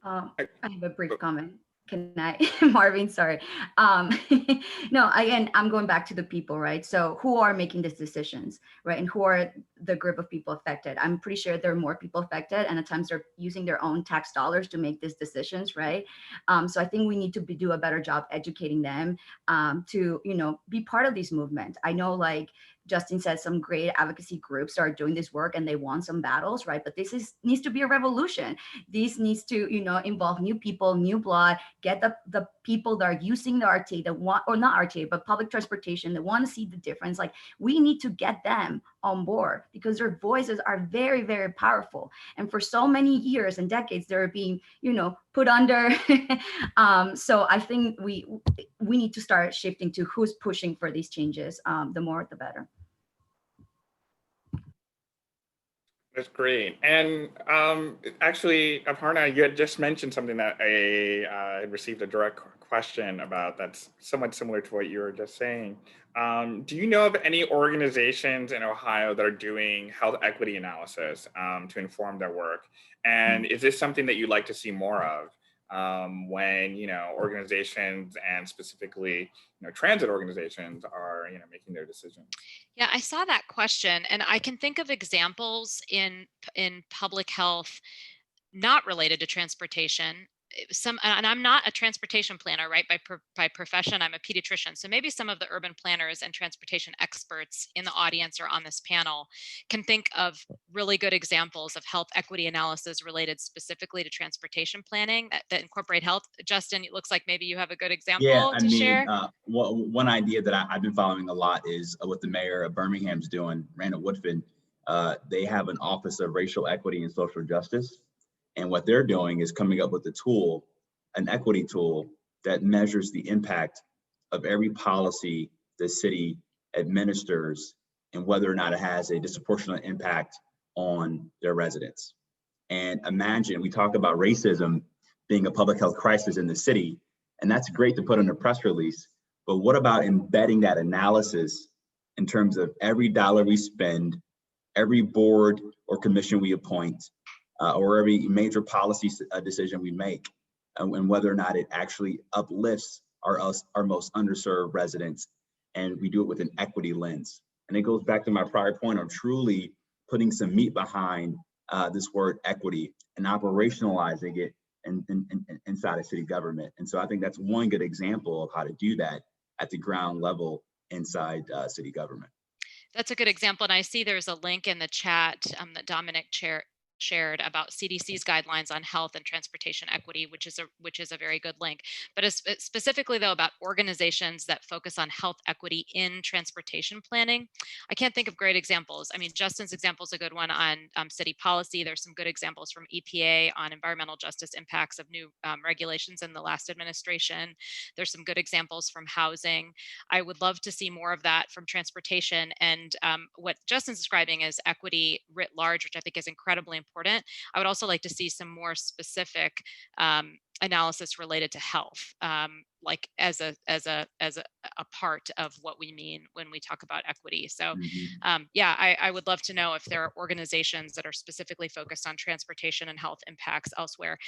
I have a brief comment. Can I, Marvin, sorry. No, again, I'm going back to the people, right? So who are making these decisions, right? And who are the group of people affected? I'm pretty sure there are more people affected, and at times they're using their own tax dollars to make these decisions, right? So I think we need to do a better job educating them to, you know, be part of these movements. I know, like Justin said, some great advocacy groups are doing this work and they won some battles, right? But this needs to be a revolution. This needs to, you know, involve new people, new blood, get the people that are using the RTA that want, or not RTA, but public transportation, that want to see the difference. Like, we need to get them on board because their voices are very, very powerful. And for so many years and decades, they're being, you know, put under. So I think we need to start shifting to who's pushing for these changes. The more, the better. That's great. And actually, Aparna, you had just mentioned something that I had received a direct question about that's somewhat similar to what you were just saying. Do you know of any organizations in Ohio that are doing health equity analysis to inform their work? And is this something that you'd like to see more of when, you know, organizations, and specifically, you know, transit organizations are, you know, making their decisions? Yeah, I saw that question, and I can think of examples in public health not related to transportation. And I'm not a transportation planner, right? By profession, I'm a pediatrician. So maybe some of the urban planners and transportation experts in the audience or on this panel can think of really good examples of health equity analysis related specifically to transportation planning that incorporate health. Justin, it looks like maybe you have a good example to share. One idea that I've been following a lot is what the mayor of Birmingham's doing, Randall Woodfin. They have an Office of Racial Equity and Social Justice. And what they're doing is coming up with a tool, an equity tool that measures the impact of every policy the city administers and whether or not it has a disproportionate impact on their residents. And imagine, we talk about racism being a public health crisis in the city, and that's great to put in a press release, but what about embedding that analysis in terms of every dollar we spend, every board or commission we appoint, or every major policy decision we make, and whether or not it actually uplifts our most underserved residents, and we do it with an equity lens. And it goes back to my prior point of truly putting some meat behind this word equity and operationalizing it inside of city government. And so I think that's one good example of how to do that at the ground level inside city government. That's a good example. And I see there's a link in the chat that Dominic shared about CDC's guidelines on health and transportation equity, which is a very good link. But it's specifically though about organizations that focus on health equity in transportation planning, I can't think of great examples. I mean, Justin's example is a good one on city policy. There's some good examples from EPA on environmental justice impacts of new regulations in the last administration. There's some good examples from housing. I would love to see more of that from transportation, and what Justin's describing is equity writ large, which I think is incredibly important. I would also like to see some more specific analysis related to health, like as a part of what we mean when we talk about equity. So yeah, I would love to know if there are organizations that are specifically focused on transportation and health impacts elsewhere.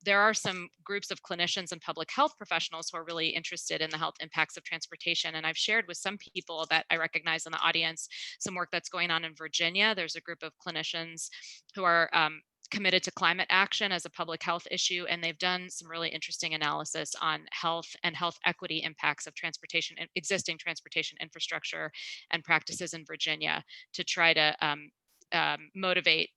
There are some groups of clinicians and public health professionals who are really interested in the health impacts of transportation. And I've shared with some people that I recognize in the audience some work that's going on in Virginia. There's a group of clinicians who are committed to climate action as a public health issue, and they've done some really interesting analysis on health and health equity impacts of transportation and existing transportation infrastructure and practices in Virginia to try to motivate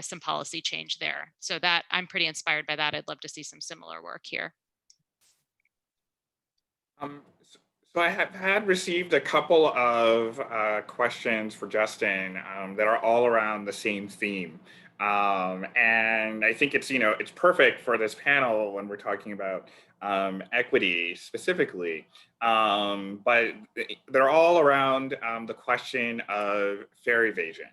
some policy change there. So that I'm pretty inspired by that. I'd love to see some similar work here. So I have had received a couple of questions for Justin that are all around the same theme. And I think it's, it's perfect for this panel when we're talking about equity specifically. But they're all around the question of fare evasion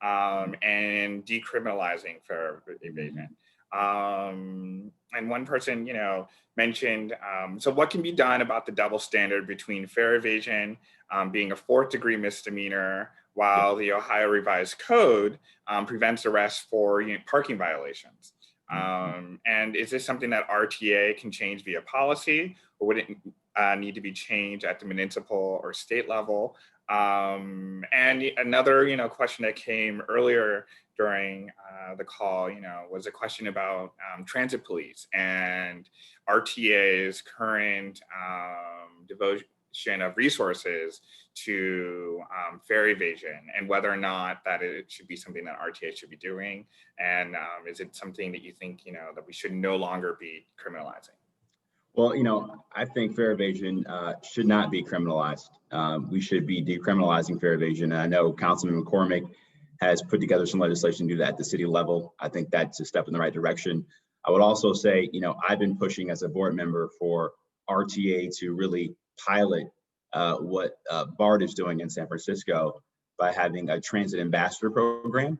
and decriminalizing fare evasion. And one person, mentioned, so what can be done about the double standard between fare evasion being a 4th degree misdemeanor, while the Ohio Revised Code prevents arrest for parking violations? And is this something that RTA can change via policy, or would it need to be changed at the municipal or state level? And another, question that came earlier during the call, was a question about transit police and RTA's current devotion of resources to fare evasion, and whether or not that it should be something that RTA should be doing. And is it something that you think, that we should no longer be criminalizing? Well, I think fare evasion should not be criminalized. We should be decriminalizing fare evasion. And I know Councilman McCormick has put together some legislation to do that at the city level. I think that's a step in the right direction. I would also say, I've been pushing as a board member for RTA to really pilot what BART is doing in San Francisco by having a transit ambassador program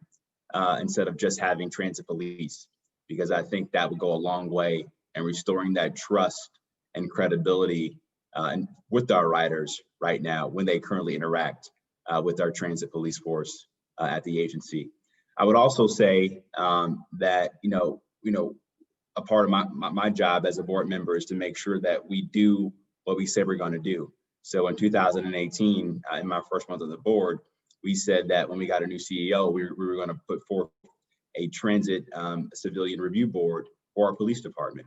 instead of just having transit police, because I think that would go a long way in restoring that trust and credibility with our riders right now when they currently interact with our transit police force at the agency. I would also say that, a part of my job as a board member is to make sure that we do what we say we're going to do. So in 2018, in my first month on the board, we said that when we got a new CEO, we were going to put forth a transit civilian review board for our police department.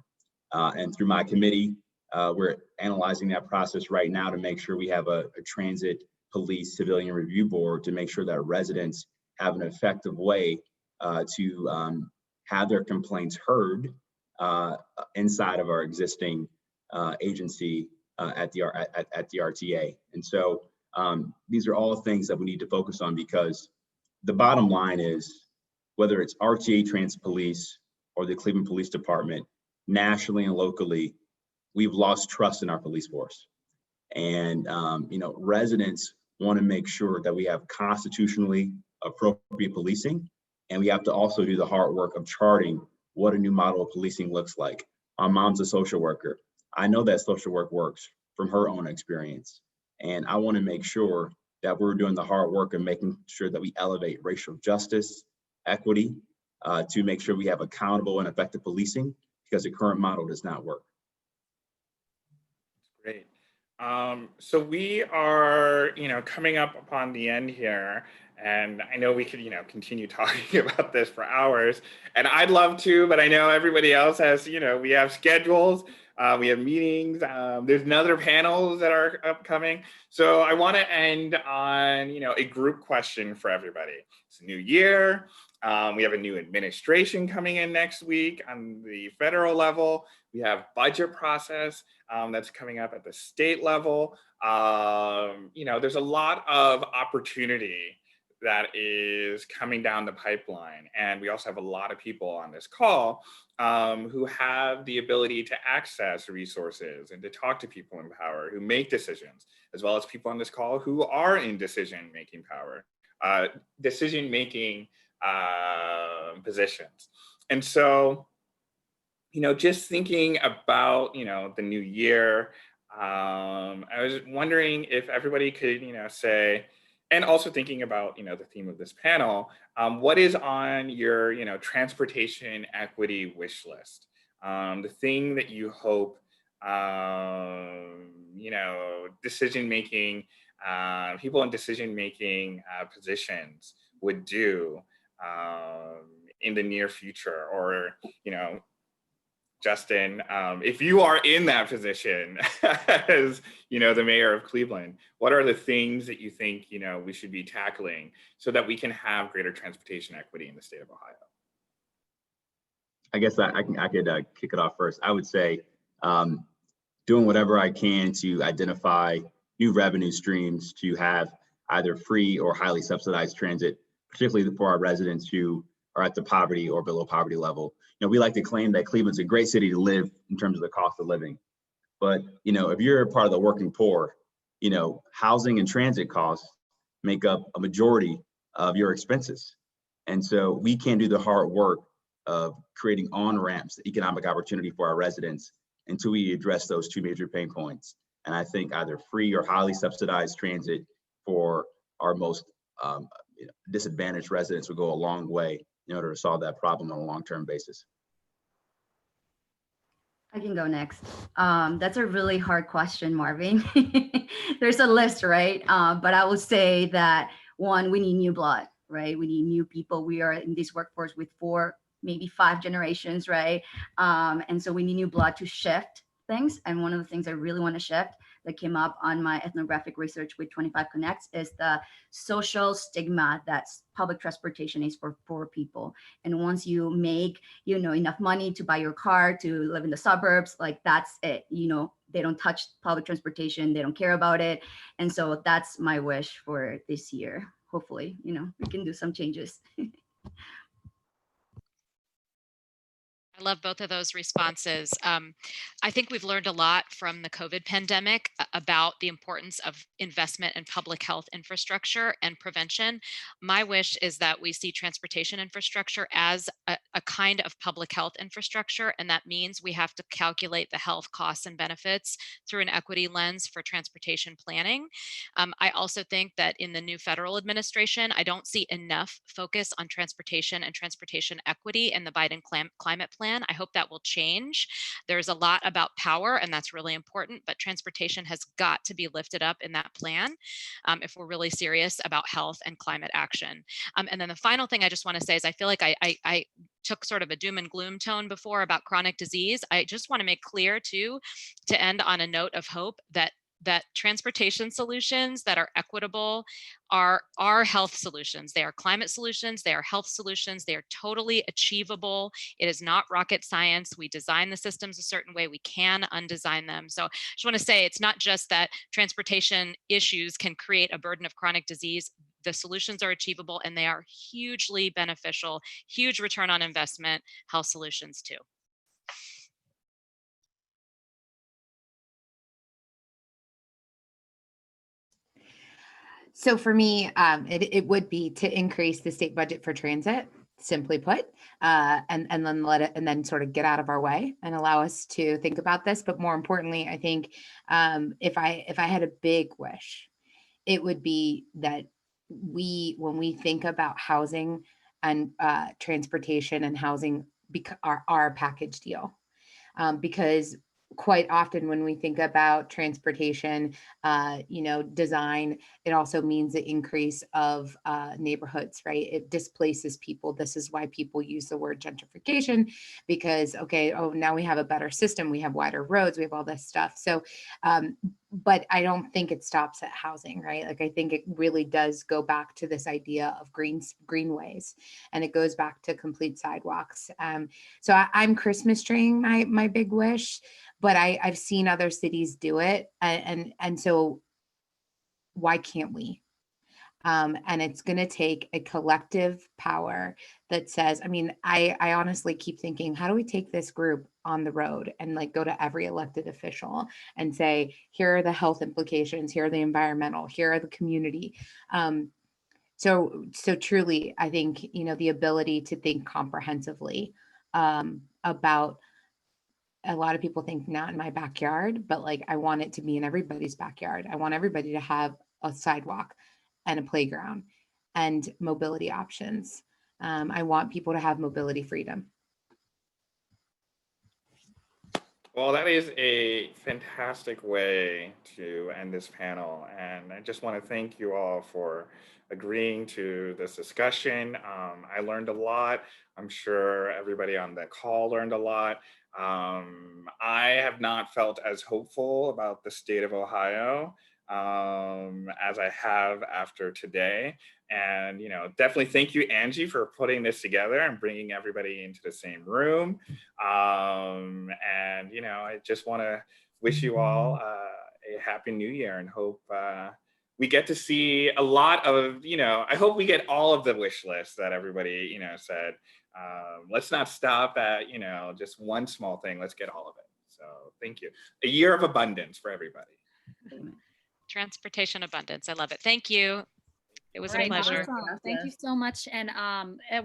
And through my committee, we're analyzing that process right now to make sure we have a transit police civilian review board to make sure that residents have an effective way to have their complaints heard inside of our existing agency at the RTA. And so these are all things that we need to focus on, because the bottom line is, whether it's RTA Transit Police or the Cleveland Police Department, nationally and locally, we've lost trust in our police force. And residents want to make sure that we have constitutionally appropriate policing, and we have to also do the hard work of charting what a new model of policing looks like. My mom's a social worker. I know that social work works from her own experience. And I want to make sure that we're doing the hard work of making sure that we elevate racial justice, equity, to make sure we have accountable and effective policing, because the current model does not work. Great. So we are, coming up upon the end here, and I know we could, continue talking about this for hours, and I'd love to, but I know everybody else has, we have schedules, we have meetings, there's another panels that are upcoming. So I want to end on, a group question for everybody. It's a new year. We have a new administration coming in next week on the federal level. We have budget process that's coming up at the state level. There's a lot of opportunity that is coming down the pipeline. And we also have a lot of people on this call who have the ability to access resources and to talk to people in power who make decisions, as well as people on this call who are in decision-making power, decision-making positions. And so, just thinking about, the new year, I was wondering if everybody could, say, and also thinking about, the theme of this panel, what is on your, transportation equity wish list? The thing that you hope, decision-making, people in decision-making positions would do in the near future, or, Justin, if you are in that position as, the mayor of Cleveland, what are the things that you think, we should be tackling so that we can have greater transportation equity in the state of Ohio? I guess I could kick it off first. I would say doing whatever I can to identify new revenue streams to have either free or highly subsidized transit, particularly for our residents who are at the poverty or below poverty level. You know, we like to claim that Cleveland's a great city to live in terms of the cost of living. But, you know, if you're a part of the working poor, you know, housing and transit costs make up a majority of your expenses. And so we can do the hard work of creating on-ramps, economic opportunity for our residents until we address those two major pain points. And I think either free or highly subsidized transit for our most disadvantaged residents will go a long way in order to solve that problem on a long-term basis. I can go next. That's a really hard question, Marvin. There's a list, right? But I would say that one, we need new blood, right? We need new people. We are in this workforce with 4, maybe 5 generations, right? And so we need new blood to shift things. And one of the things I really want to shift that came up on my ethnographic research with 25 Connects is the social stigma that public transportation is for poor people. And once you make, you know, enough money to buy your car, to live in the suburbs, like that's it, you know, they don't touch public transportation, they don't care about it. And so that's my wish for this year. Hopefully, you know, we can do some changes. I love both of those responses. I think we've learned a lot from the COVID pandemic about the importance of investment in public health infrastructure and prevention. My wish is that we see transportation infrastructure as a kind of public health infrastructure, and that means we have to calculate the health costs and benefits through an equity lens for transportation planning. I also think that in the new federal administration, I don't see enough focus on transportation and transportation equity in the Biden climate plan. I hope that will change. There's a lot about power, and that's really important, but transportation has got to be lifted up in that plan if we're really serious about health and climate action. And then the final thing I just want to say is I feel like I took sort of a doom and gloom tone before about chronic disease. I just want to make clear too, to end on a note of hope, that transportation solutions that are equitable are health solutions. They are climate solutions, they are health solutions, they are totally achievable. It is not rocket science. We design the systems a certain way, we can undesign them. So I just want to say it's not just that transportation issues can create a burden of chronic disease. The solutions are achievable and they are hugely beneficial, huge return on investment health solutions too. So for me, it would be to increase the state budget for transit, simply put, and then let it, and then sort of get out of our way and allow us to think about this. But more importantly, I think if I had a big wish, it would be that when we think about housing and transportation and housing, our package deal, because quite often when we think about transportation, design, it also means the increase of neighborhoods, right? It displaces people. This is why people use the word gentrification, because, now we have a better system. We have wider roads. We have all this stuff. So, but I don't think it stops at housing, right? Like, I think it really does go back to this idea of greenways, and it goes back to complete sidewalks. So I'm Christmas treeing my big wish, but I've seen other cities do it. And so why can't we? And it's going to take a collective power that says, I honestly keep thinking, how do we take this group on the road and like go to every elected official and say, here are the health implications, here are the environmental, here are the community. So truly, I think, the ability to think comprehensively about, a lot of people think not in my backyard, but like, I want it to be in everybody's backyard. I want everybody to have a sidewalk and a playground and mobility options. I want people to have mobility freedom. Well, that is a fantastic way to end this panel. And I just want to thank you all for agreeing to this discussion. I learned a lot. I'm sure everybody on the call learned a lot. I have not felt as hopeful about the state of Ohio as I have after today. And, definitely thank you, Angie, for putting this together and bringing everybody into the same room. And, I just want to wish you all a happy new year, and hope we get to see a lot of, I hope we get all of the wish lists that everybody, said. Let's not stop at, just one small thing. Let's get all of it. So thank you. A year of abundance for everybody. Transportation abundance. I love it. Thank you. It was a Right, pleasure. awesome. Thank you so much. And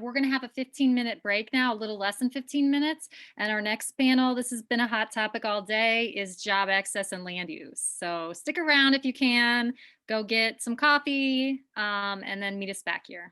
we're going to have a 15-minute break now, a little less than 15 minutes. And our next panel, this has been a hot topic all day, is job access and land use. So stick around if you can, go get some coffee, and then meet us back here.